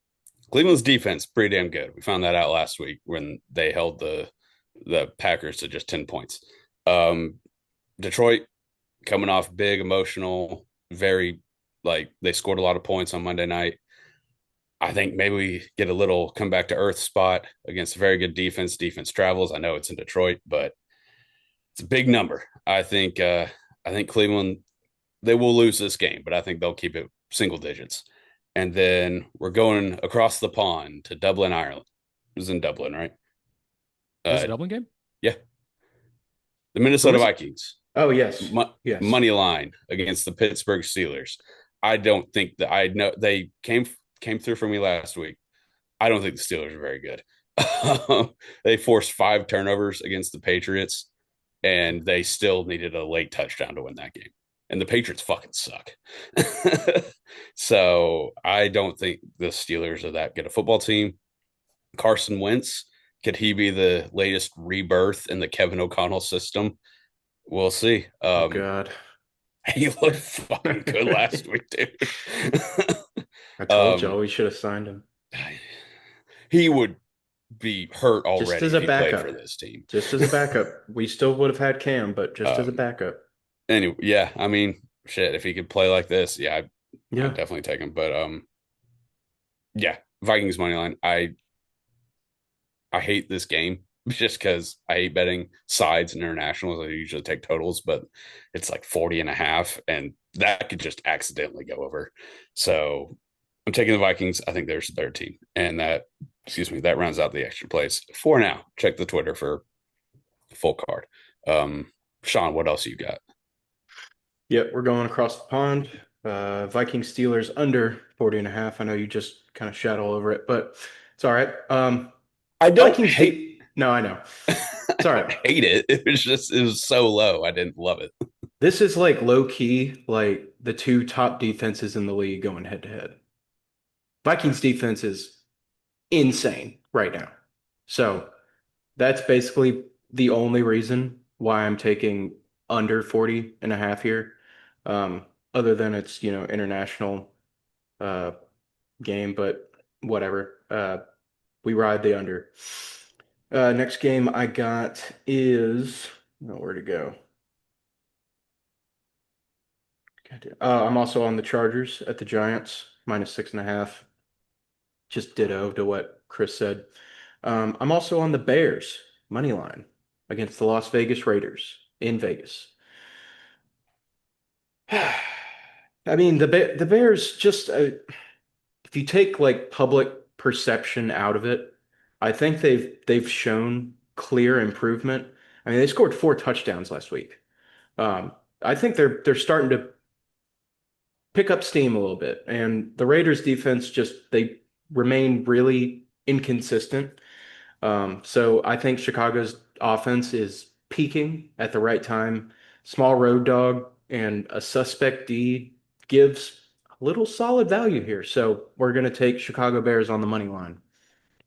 Cleveland's defense pretty damn good. We found that out last week when they held the Packers to just 10 points. Um, Detroit coming off big emotional, very like they scored a lot of points on Monday night. I think maybe we get a little come back to earth spot against a very good defense. Defense travels. I know it's in Detroit, but it's a big number. I think Cleveland they will lose this game, but I think they'll keep it single digits. And then we're going across the pond to Dublin, Ireland. It was in Dublin, right?
This is a
Uh,
Dublin game.
yeah, the
Who
Minnesota
is it?
Vikings
Oh, yes. Yes.
money line against the Pittsburgh Steelers. I don't think that I know they came through for me last week. I don't think the Steelers are very good. They forced 5 turnovers against the Patriots, and they still needed a late touchdown to win that game. And the Patriots fucking suck. So I don't think the Steelers are that good a football team. Carson Wentz Could he be the latest rebirth in the Kevin O'Connell system? We'll see.
Oh God.
He looked fucking good last
I
week, dude.
told
um,
y'all we should have signed him.
he would be hurt
Just
already
as
if
a
he played for
backup.
this team.
Just as a backup. We still would have had Cam, but just as a
Um,
backup.
anyway, yeah, I mean, shit, if he could play like this, yeah, I'd
Yeah.
definitely take him. But yeah, Vikings money line. I hate this game just because I hate betting sides and internationals. I usually take totals, but it's like 40 and a half, and that could just accidentally go over. So I'm taking the Vikings. I think there's a better team. And that, excuse me, that rounds out the extra plays for now. Check the Twitter for full card. Um, Sean, what else you got?
Yep, we're going across the pond. Viking Steelers under 40 and a half. I know you just kind of shat all over it, but it's all right.
I don't
Vikings
hate
deep. No, I know.
I
It's all
don't
right.
hate it. It was so low. I didn't love it.
This is like low key, like the two top defenses in the league going head to head. Vikings defense is insane right now. So that's basically the only reason why I'm taking under 40 and a half here. Other than it's, international uh game, but whatever. We ride the under. Next game I got is where to go. I'm also on the Chargers at the Giants, -6.5. Just ditto to what Chris said. I'm also on the Bears money line against the Las Vegas Raiders in Vegas. I mean, the Bears just if you take like public perception out of it, I think they've shown clear improvement. I mean, they scored 4 touchdowns last week. I think they're starting to pick up steam a little bit, and the Raiders defense just they remain really inconsistent. So I think Chicago's offense is peaking at the right time. Small road dog and a suspect D gives a little solid value here. So we're going to take Chicago Bears on the money line.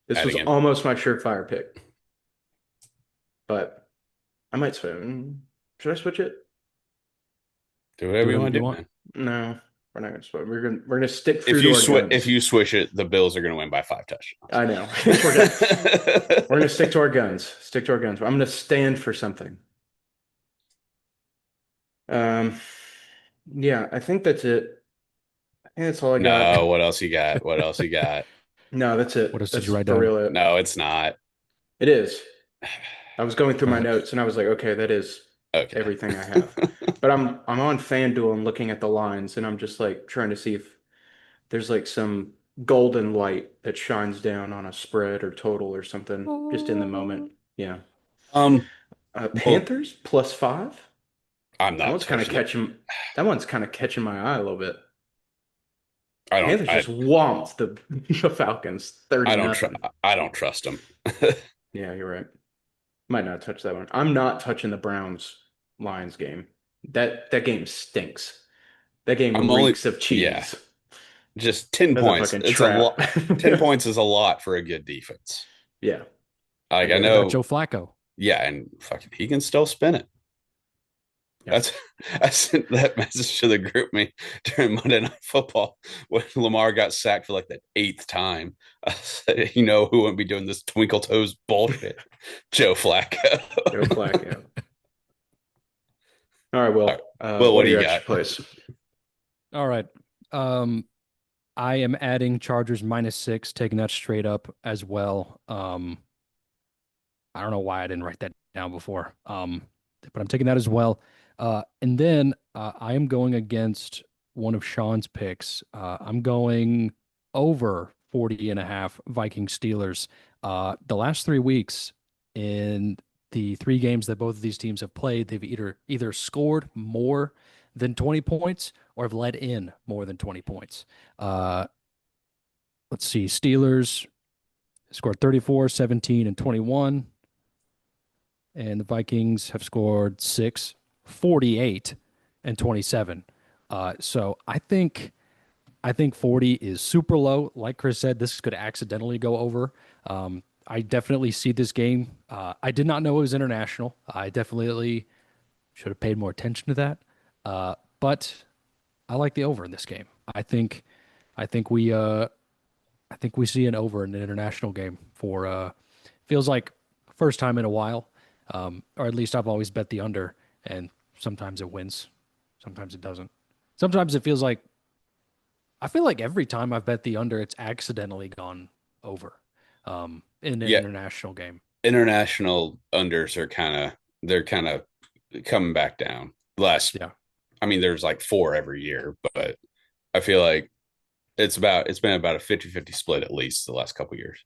This was
Adding in.
almost my surefire pick, but I might switch. Should I switch it?
Do
Do
whatever you
whatever
want
you
to do,
want.
man.
No, we're not going to switch. We're going to stick true to our
If
guns.
you swish it, the Bills are going to win by 5 touchdowns.
I know. We're gonna stick to our guns. Stick to our guns. I'm gonna stand for something. Um, yeah, I think that's it. I think that's all I got.
No, what else you got? What else you got?
No, that's
What
it.
else did
That's
you write
for
down?
real it.
No, it's not.
It is. I was going through my
Uh,
notes and I was like, okay, that is
Okay.
everything I have. But I'm on FanDuel and looking at the lines and I'm just like trying to see if there's like some golden light that shines down on a spread or total or something just in the moment. Yeah.
um, well,
Panthers +5.
I'm
That
not
one's kind of
touching the
catching that one's kind of catching my eye a little bit. Panthers
I
just whomped the Falcons 30 nothing.
I don't trust them.
Yeah, you're right. Might not touch that one. I'm not touching the Browns Lions game. That game stinks. That game
I'm only
reeks of
yeah,
cheese.
just 10
That's a
points.
fucking
It's a
trap.
lot. 10 points is a lot for a good defense.
Yeah, I
Like I
get
they
it.
got
know,
Joe Flacco.
yeah, and fucking he can still spin it.
Yeah.
That's I sent that message to the group me during Monday Night Football when Lamar got sacked for like the eighth time. I said, you know who wouldn't be doing this twinkle toes bullshit? Joe Flacco.
Joe Flacco. All right,
All right.
Will.
Well, what
What
do
are
you
your
got?
extra plays?
All right. I am adding Chargers -6, taking that straight up as well. I don't know why I didn't write that down before. But I'm taking that as well. And then I am going against one of Sean's picks. I'm going over 40 and a half Viking Steelers. The last 3 weeks in the 3 games that both of these teams have played, they've either scored more than 20 points or have let in more than 20 points. Uh, let's see. Steelers scored 34, 17, and 21. And the Vikings have scored 6, 48, and 27. So I think 40 is super low. Like Chris said, this could accidentally go over. I definitely see this game. I did not know it was international. I definitely should have paid more attention to that. But I like the over in this game. I think we I think we see an over in an international game for feels like first time in a while. Or at least I've always bet the under, and sometimes it wins, sometimes it doesn't. Sometimes it feels like I feel like every time I've bet the under, it's accidentally gone over in an
Yeah,
international game.
international unders are they're kind of coming back down. Last,
Yeah,
I mean, there's like four every year, but I feel like it's been about a 50-50 split at least the last couple years.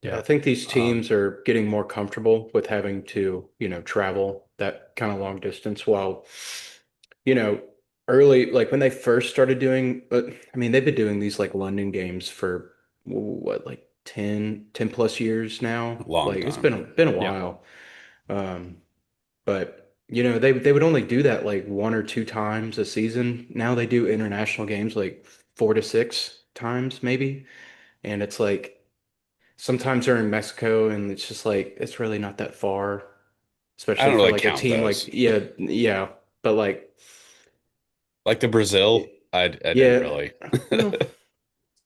Yeah,
yeah.
I think these
Um,
teams are getting more comfortable with having to, travel that kind of long distance while, you know, early, like when they first started doing, I mean, they've been doing these like London games for what, like 10 plus years now.
Long
Like it's
time.
been a
yeah,
while. Um, but they would only do that like one or two times a season. Now they do international games like 4 to 6 times maybe. And it's like sometimes they're in Mexico and it's just like it's really not that far,
I
especially
don't
for
really
like a
count
team like
those.
yeah, but like
Like the Brazil, I didn't
yeah,
really
well,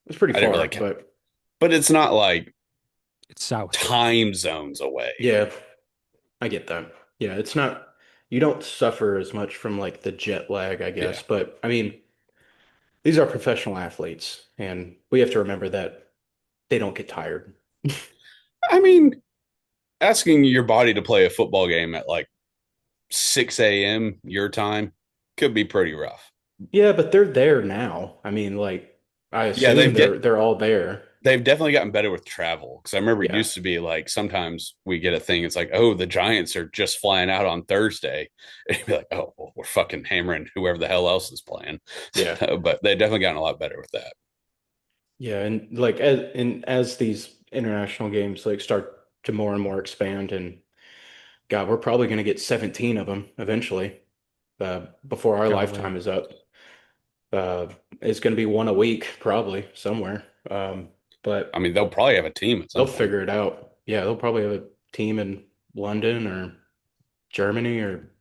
it's pretty
I didn't really
far,
count.
but
But it's not like
it's south.
time zones away.
yeah, I get that. Yeah, it's not you don't suffer as much from like the jet lag, I
Yeah.
guess, but I mean, these are professional athletes and we have to remember that they don't get tired.
I mean, asking your body to play a football game at like 6 a.m. your time could be pretty rough.
Yeah, but they're there now. I mean, like I
Yeah,
assume they're all there.
they've definitely gotten better with travel because I remember it
Yeah.
used to be like sometimes we get a thing. It's like, oh, the Giants are just flying out on Thursday, and you'd be like, oh, well, we're fucking hammering whoever the hell else is playing.
Yeah.
But they've definitely gotten a lot better with that.
Yeah, and like as these international games like start to more and more expand, and God, we're probably going to get 17 of them eventually, before our
Probably.
lifetime is up. Uh, it's going to be one a week probably somewhere.
I
But
mean, they'll probably have a team at
they'll
some point.
figure it out. Yeah, they'll probably have a team in London or Germany or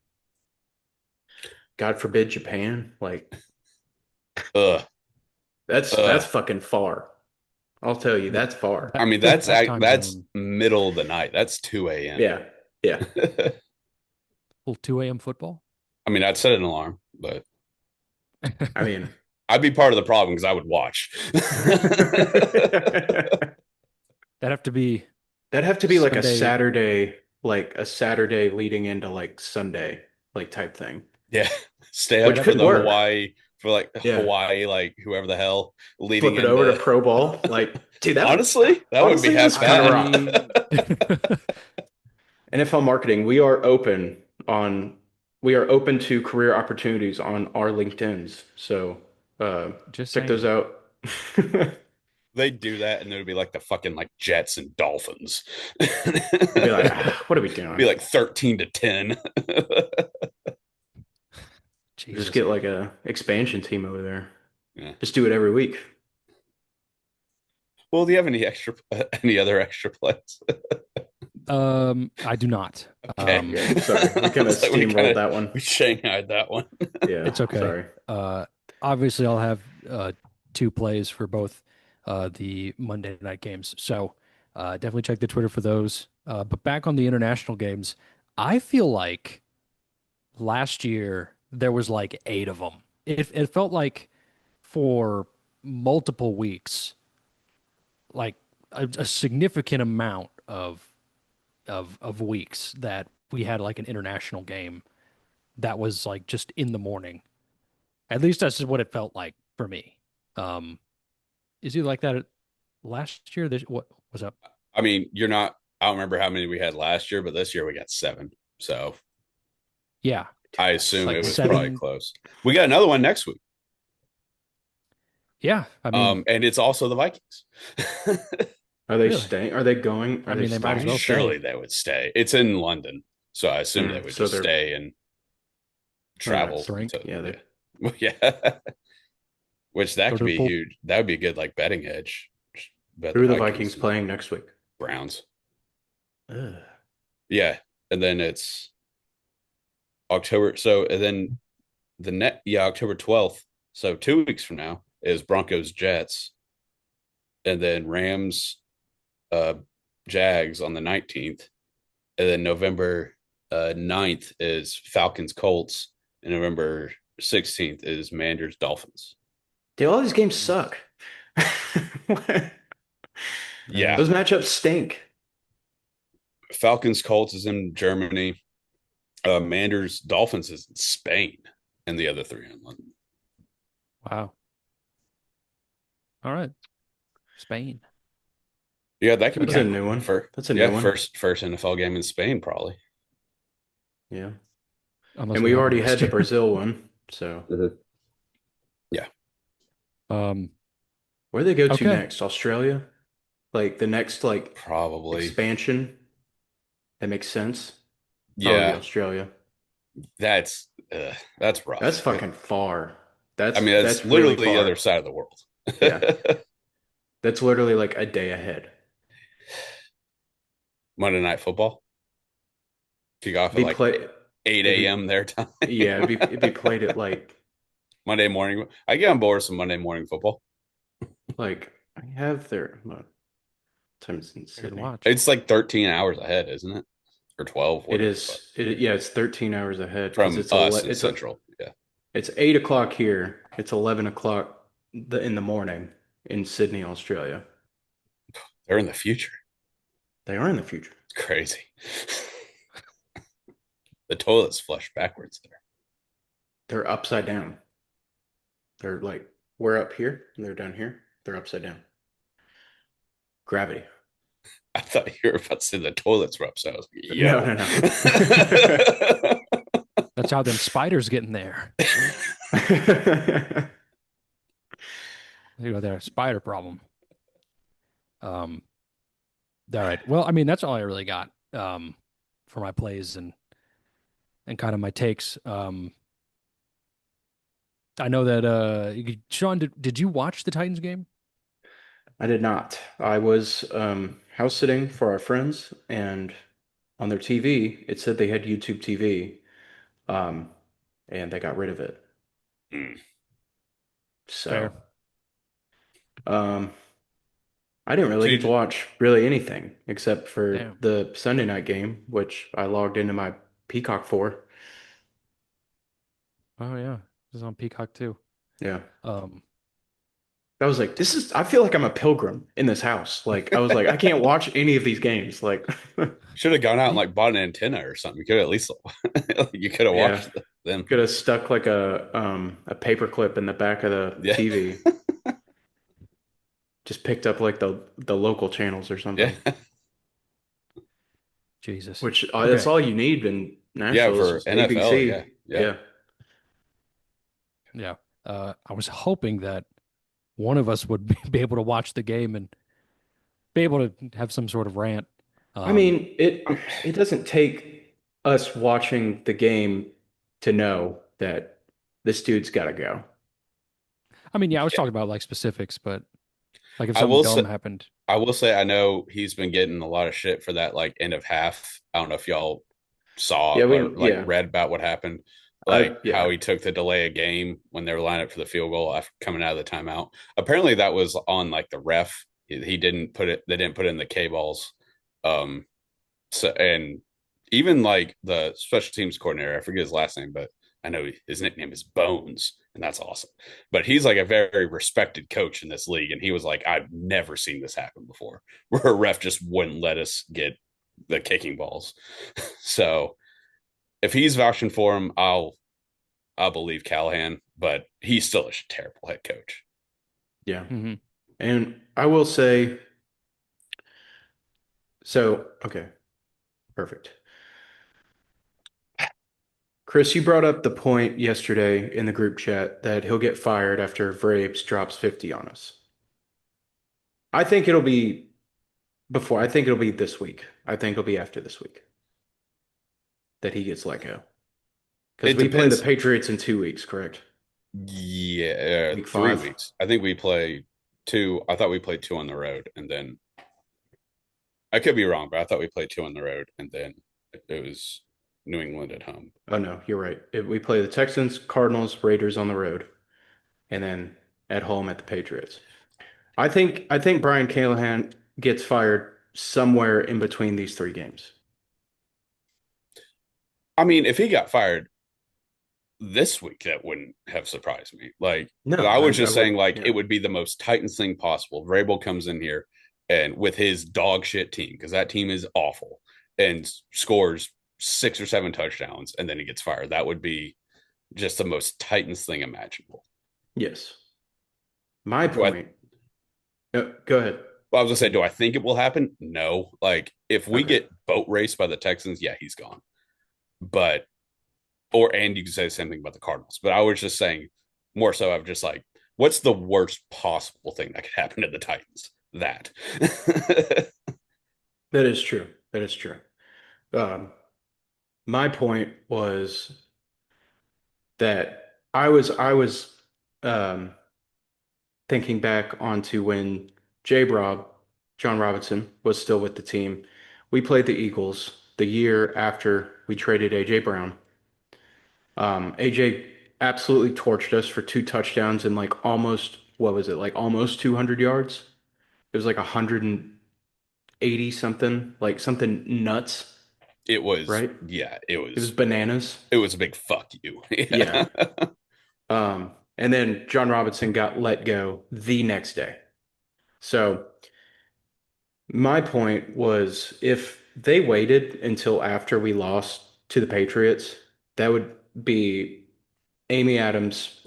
God forbid Japan. Like
Ugh,
that's
ugh.
fucking far. I'll tell you, that's far.
I mean,
That time
that's
zone,
middle of the night. That's 2 a.m.
Yeah. Yeah.
little 2 a.m. football.
I mean, I'd set an alarm, but
I mean,
I'd be part of the problem because I would watch.
That'd have to be
that'd have to be
Sunday.
like a Saturday leading into like Sunday, like type thing,
Yeah, stay
That'd
which
up
have
for
to
could
the
be
work.
Hawaii for like
Yeah.
Hawaii, like whoever the hell leading
Flip it over to
into.
pro ball. Like, dude,
Honestly, that would be
honestly,
half
this
I
kind of
bad.
rock.
mean,
NFL marketing, on, we are open to career opportunities on our LinkedIn's. So,
just
check those
saying.
out.
They do that, and it would be like the fucking like Jets and Dolphins.
You'd be like,
It'd
what are we
be
doing?
like 13-10.
Just
Jesus.
get like a expansion team over there.
Yeah.
Just do it every week.
Well, do you have any other extra plays?
I do not.
Okay.
Yeah, sorry. We kind of
It's like we
steamrolled that one.
we shanghaied that one.
Yeah,
It's okay.
sorry.
Uh, Obviously, I'll have two plays for both the Monday night games. So definitely check the Twitter for those. But back on the international games, I feel like last year there was like eight of them. It felt like for multiple weeks, like a significant amount of weeks that we had like an international game that was like just in the morning. At least that's just what it felt like for me. Um, is it like that last year? This what was up?
I mean, you're not. I don't remember how many we had last year, but this year we got seven. So
Yeah,
I
It's
assume
like
it was probably
seven.
close. We got another one next week.
Yeah, I mean,
And it's also the Vikings.
Are they
really.
staying? Are they going? Are
I
they
mean, they might as well
staying?
stay.
Surely they would stay. It's in London, so I assume they would
So
just
they're
stay and
okay.
travel
Drink,
to
Yeah,
yeah,
they
yeah. Which that
go
could
to the
be
pool.
huge. That would be a good like betting edge. Bet
who
the
are the Vikings
Vikings and
playing next week?
Browns.
Ugh.
Yeah, and then it's October. So and then October 12th. So 2 weeks from now is Broncos Jets, and then Rams uh Jags on the 19th, and then November 9th is Falcons Colts, and November 16th is Manders Dolphins.
Dude, all these games suck.
Yeah,
Those matchups stink.
Falcons Colts is in Germany. Manders Dolphins is in Spain, and the other three in London.
Wow. All right. Spain.
Yeah, that could be
That's a
kind of
new
cool.
one.
For
That's a new
yeah,
one.
first NFL game in Spain, probably.
Yeah.
Unless
And
we
we
have one
already
next
had the
year.
Brazil one. So
Mhm. Yeah,
Um,
where do they go to
okay.
next? Australia? Like the next like
probably.
expansion that makes sense? Probably
Yeah,
Australia.
that's that's
That's
rough.
fucking far.
I
That's
mean, that's
that's really
literally the other
far.
side of the world.
Yeah. That's literally like a day ahead.
Monday Night Football kick off at
Be
like
play
8
it'd
a.m. their time.
yeah, it'd be played at
Monday morning. I get on board with some Monday morning football.
like I have their what time is it in
I could
Sydney?
watch.
It's like 13 hours ahead, isn't it? Or 12,
It
whatever. But
is yeah, it's 13 hours ahead because
from us in Central. Yeah.
it's 8 o'clock here. It's 11 o'clock in the morning in Sydney, Australia.
They're in the future.
They are in the future.
It's crazy. The toilet's flushed backwards there.
They're upside down. They're like we're up here and they're down here. They're upside down. Gravity.
I thought you were about to say the toilets were upset. I was like,
No,
yo.
no, no.
That's how them spiders get in there. You know, their spider problem. Um, all right. Well, I mean, that's all I really got for my plays and kind of my takes. I know that Sean, did you watch the Titans game?
I did not. I was house sitting for our friends, and on their TV, it said they had YouTube TV, um, and they got rid of it.
Mm.
So,
Fair.
um, I didn't
So
really get to
you,
watch really anything except for
Damn.
the Sunday night game, which I logged into my Peacock for.
Oh yeah, this is on Peacock too.
Yeah.
Um,
I was like, I feel like I'm a pilgrim in this house. Like, I was like, I can't watch any of these games. Like,
should have gone out and like bought an antenna or something. You could have at least you could have
yeah,
watched them.
could have stuck like a paper clip in the back of the
Yeah.
TV. Just picked up like the local channels or
Yeah.
something.
Jesus.
Which that's
Okay.
all you need in
Yeah,
Nashville is
for
just
NFL. Yeah.
ABC.
Yeah.
Yeah.
Yeah. I was hoping that one of us would be able to watch the game and be able to have some sort of rant.
I
Um,
mean, it doesn't take us watching the game to know that this dude's got to go.
I mean, yeah, I was
Yeah.
talking about like specifics, but like if
I
something
will say
dumb happened,
I will say I know he's been getting a lot of shit for that like end of half. I don't know if y'all saw
Yeah,
or like
yeah.
read about what happened, like how
Yeah.
he took the delay of game when they were lined up for the field goal after coming out of the timeout. Apparently that was on like the ref. He didn't put it. They didn't put it in the K balls. Um. So and even like the special teams coordinator, I forget his last name, but I know his nickname is Bones, and that's awesome. But he's like a very respected coach in this league, and he was like, I've never seen this happen before, where a ref just wouldn't let us get the kicking balls. So if he's vouching for him, I'll believe Callahan, but he's still a terrible head coach.
Yeah.
hmm
And I will say, so, okay, perfect. Chris, you brought up the point yesterday in the group chat that he'll get fired after Vrabes drops 50 on us. I think it'll be I think it'll be this week. I think it'll be after this week that he gets let go. Because
It
we play the
depends.
Patriots in 2 weeks, correct?
Yeah,
Week
three
five.
weeks. I think we play two. I thought we played two on the road, and then I could be wrong, but I thought we played two on the road, and then it was New England at home.
Oh no, you're right. We play the Texans, Cardinals, Raiders on the road, and then at home at the Patriots. I think Brian Callahan gets fired somewhere in between these three games.
I mean, if he got fired this week, that wouldn't have surprised me. Like,
No,
I was
I
just saying,
wouldn't.
like,
Yeah.
it would be the most Titans thing possible. Vrabel comes in here and with his dog shit team, because that team is awful, and scores 6 or 7 touchdowns, and then he gets fired. That would be just the most Titans thing imaginable.
Yes. My
Do I?
point. Go ahead.
Well, I was gonna say, do I think it will happen? No. Like, if we
Okay.
get boat raced by the Texans, yeah, he's gone. But and you can say the same thing about the Cardinals. But I was just saying more so. I'm just like, what's the worst possible thing that could happen to the Titans? That.
That is true. That is true. Um, my point was that I was um, thinking back onto when J. Rob, John Robinson, was still with the team. We played the Eagles the year after we traded AJ Brown. AJ absolutely torched us for two touchdowns and like almost, what was it, like almost 200 yards? It was like 180 something, like something nuts,
It was,
right?
yeah,
It was bananas.
it was a big fuck you.
Yeah.
Yeah.
And then John Robinson got let go the next day. So my point was if they waited until after we lost to the Patriots, that would be Amy Adams,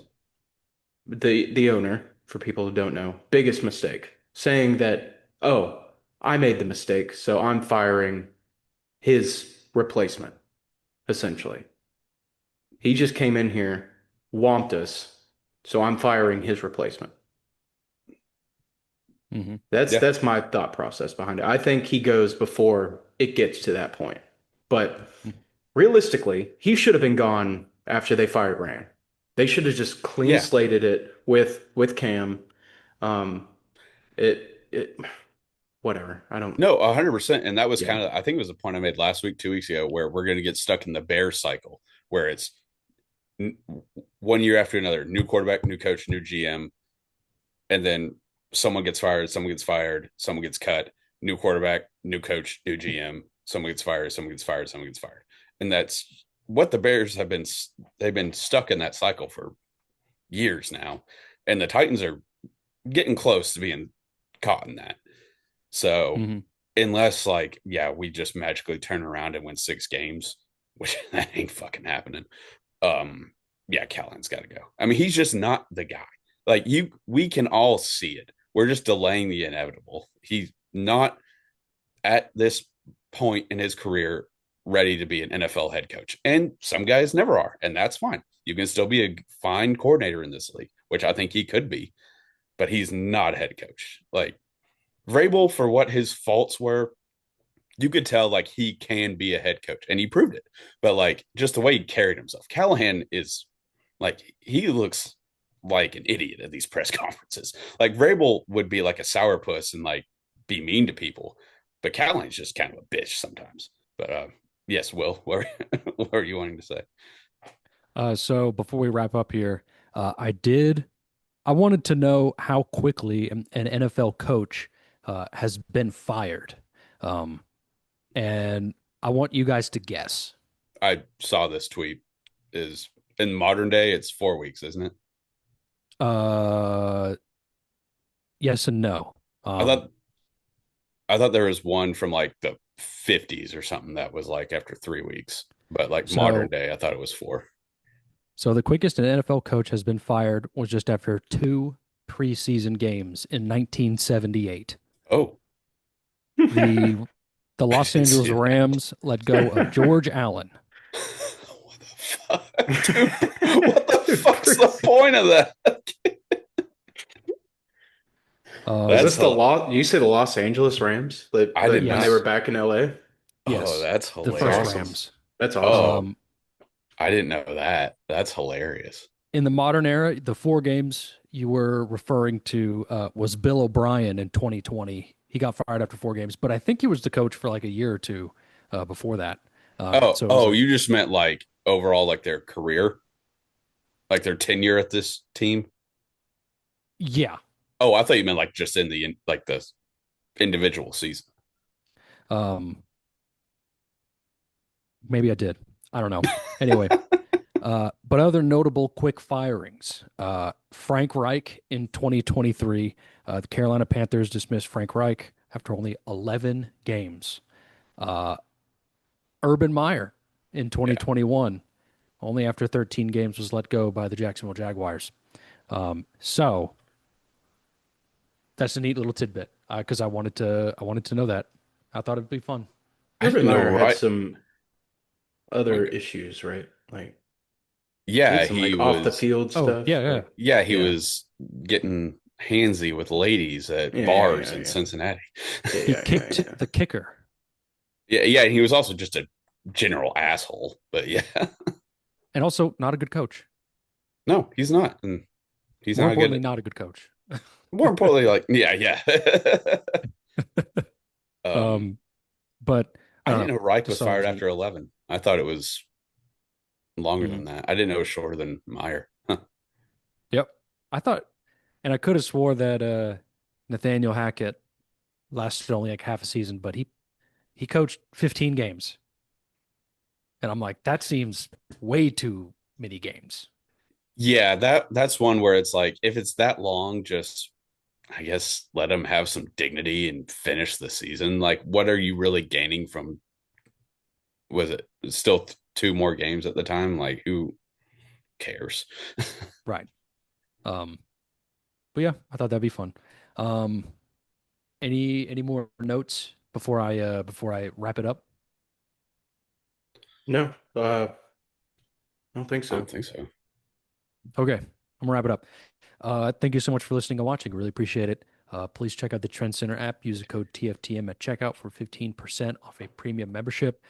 the owner, for people who don't know, biggest mistake, saying that, oh, I made the mistake, so I'm firing his replacement, essentially. He just came in here, whomped us, so I'm firing his replacement.
Hmm.
That's
Yeah.
that's my thought process behind it. I think he goes before it gets to that point. But realistically, he should have been gone after they fired Rand. They should have just clean
Yeah.
slated it with Cam. Um, it whatever. I don't.
No, 100%. And that was
Yeah.
kind of, I think it was a point I made last week, 2 weeks ago, where we're going to get stuck in the bear cycle, where it's 1 year after another, new quarterback, new coach, new GM, and then someone gets fired, someone gets cut, new quarterback, new coach, new GM, someone gets fired, someone gets fired, someone gets fired. And that's what the Bears have been. They've been stuck in that cycle for years now. And the Titans are getting close to being caught in that. So
Hmm.
unless, like, yeah, we just magically turn around and win 6 games, which that ain't fucking happening. Yeah, Callan's got to go. I mean, he's just not the guy. Like, we can all see it. We're just delaying the inevitable. He's not at this point in his career ready to be an NFL head coach. And some guys never are, and that's fine. You can still be a fine coordinator in this league, which I think he could be, but he's not a head coach. Like, Vrabel, for what his faults were, you could tell like he can be a head coach, and he proved it. But like, just the way he carried himself, Callahan is like, he looks like an idiot at these press conferences. Like, Vrabel would be like a sourpuss and like be mean to people, but Callahan's just kind of a bitch sometimes. But yes, Will, what are you wanting to say?
So before we wrap up here, I wanted to know how quickly an NFL coach has been fired. Um, and I want you guys to guess.
I saw this tweet. Is in modern day, it's 4 weeks, isn't it?
Uh, yes and no.
I
Um,
thought I thought there was one from like the 50s or something that was like after 3 weeks, but like modern
so
day, I thought it was four.
so the quickest an NFL coach has been fired was just after two preseason games in 1978.
Oh,
The the
I
Los
didn't
Angeles
see that.
Rams let go of George Allen.
What the fuck, dude? What the fuck's the point of that?
Was
Um,
That's
this the law? You say the Los Angeles Rams,
I did
when they were
yes,
not.
back in LA?
Oh,
yes,
that's
the
That's
first
awesome.
hilarious.
Rams.
That's awesome.
Oh,
Um,
I didn't know that. That's hilarious.
in the modern era, the four games you were referring to was Bill O'Brien in 2020. he got fired after 4 games, but I think he was the coach for like a year or two before that.
Oh,
So it was
oh,
a
you just meant like overall, like their career, like their tenure at this team.
yeah.
Oh, I thought you meant like just in like the individual season.
Um, maybe I did. I don't know. Anyway, but other notable quick firings. Frank Reich in 2023. The Carolina Panthers dismissed Frank Reich after only 11 games. Uh, Urban Meyer in
Yeah,
2021, only after 13 games, was let go by the Jacksonville Jaguars. So that's a neat little tidbit because I wanted to know that. I thought it'd be fun.
I
Urban
didn't know.
Meyer had
Right?
some other
Like,
issues, right? Like he had
yeah,
some
he
like off the
was.
field
Oh
stuff.
yeah, yeah,
Like
Yeah, he
yeah,
was getting handsy with ladies at
yeah, yeah,
bars
yeah,
in
yeah,
Cincinnati.
yeah,
he
yeah, yeah,
kicked
yeah.
the kicker,
Yeah, yeah, and he was also just a general asshole. But yeah,
and also not a good coach.
no, he's not, and he's
More
not
importantly,
good.
not a good coach.
More importantly, like, yeah, yeah. um,
Um, but I
I
don't
didn't
know.
know Reich
Just
was
thought it
fired
was neat.
after 11. I thought it was longer
Mhm.
than that. I didn't know it was shorter than Meyer. Huh.
Yep. I thought, and I could have swore that Nathaniel Hackett lasted only like half a season, but he coached 15 games, and I'm like, that seems way too many games.
Yeah, that's one where it's like if it's that long, just I guess let him have some dignity and finish the season. Like, what are you really gaining from? Was it still two more games at the time? Like, who cares?
Right. Um, but yeah, I thought that'd be fun. Um, any more notes before I wrap it up?
No, I don't think
I
so.
don't think so.
Okay, I'm gonna wrap it up. Thank you so much for listening and watching. Really appreciate it. Please check out the Trend Center app. Use the code TFTM at checkout for 15% off a premium membership.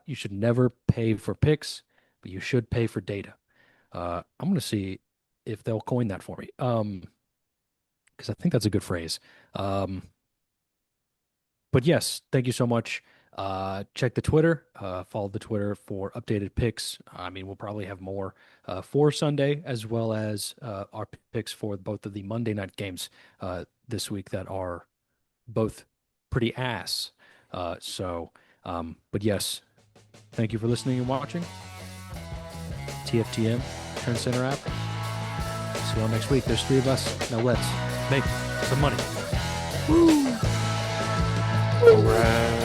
You should never pay for picks, but you should pay for data. I'm gonna see if they'll coin that for me. Because I think that's a good phrase. Um, but yes, thank you so much. Check the Twitter, follow the Twitter for updated picks. I mean, we'll probably have more for Sunday as well as our picks for both of the Monday night games this week that are both pretty ass. But yes, thank you for listening and watching. TFTM, Trend Center app. See you all next week. There's 3 of us. Now let's make some money.
All right.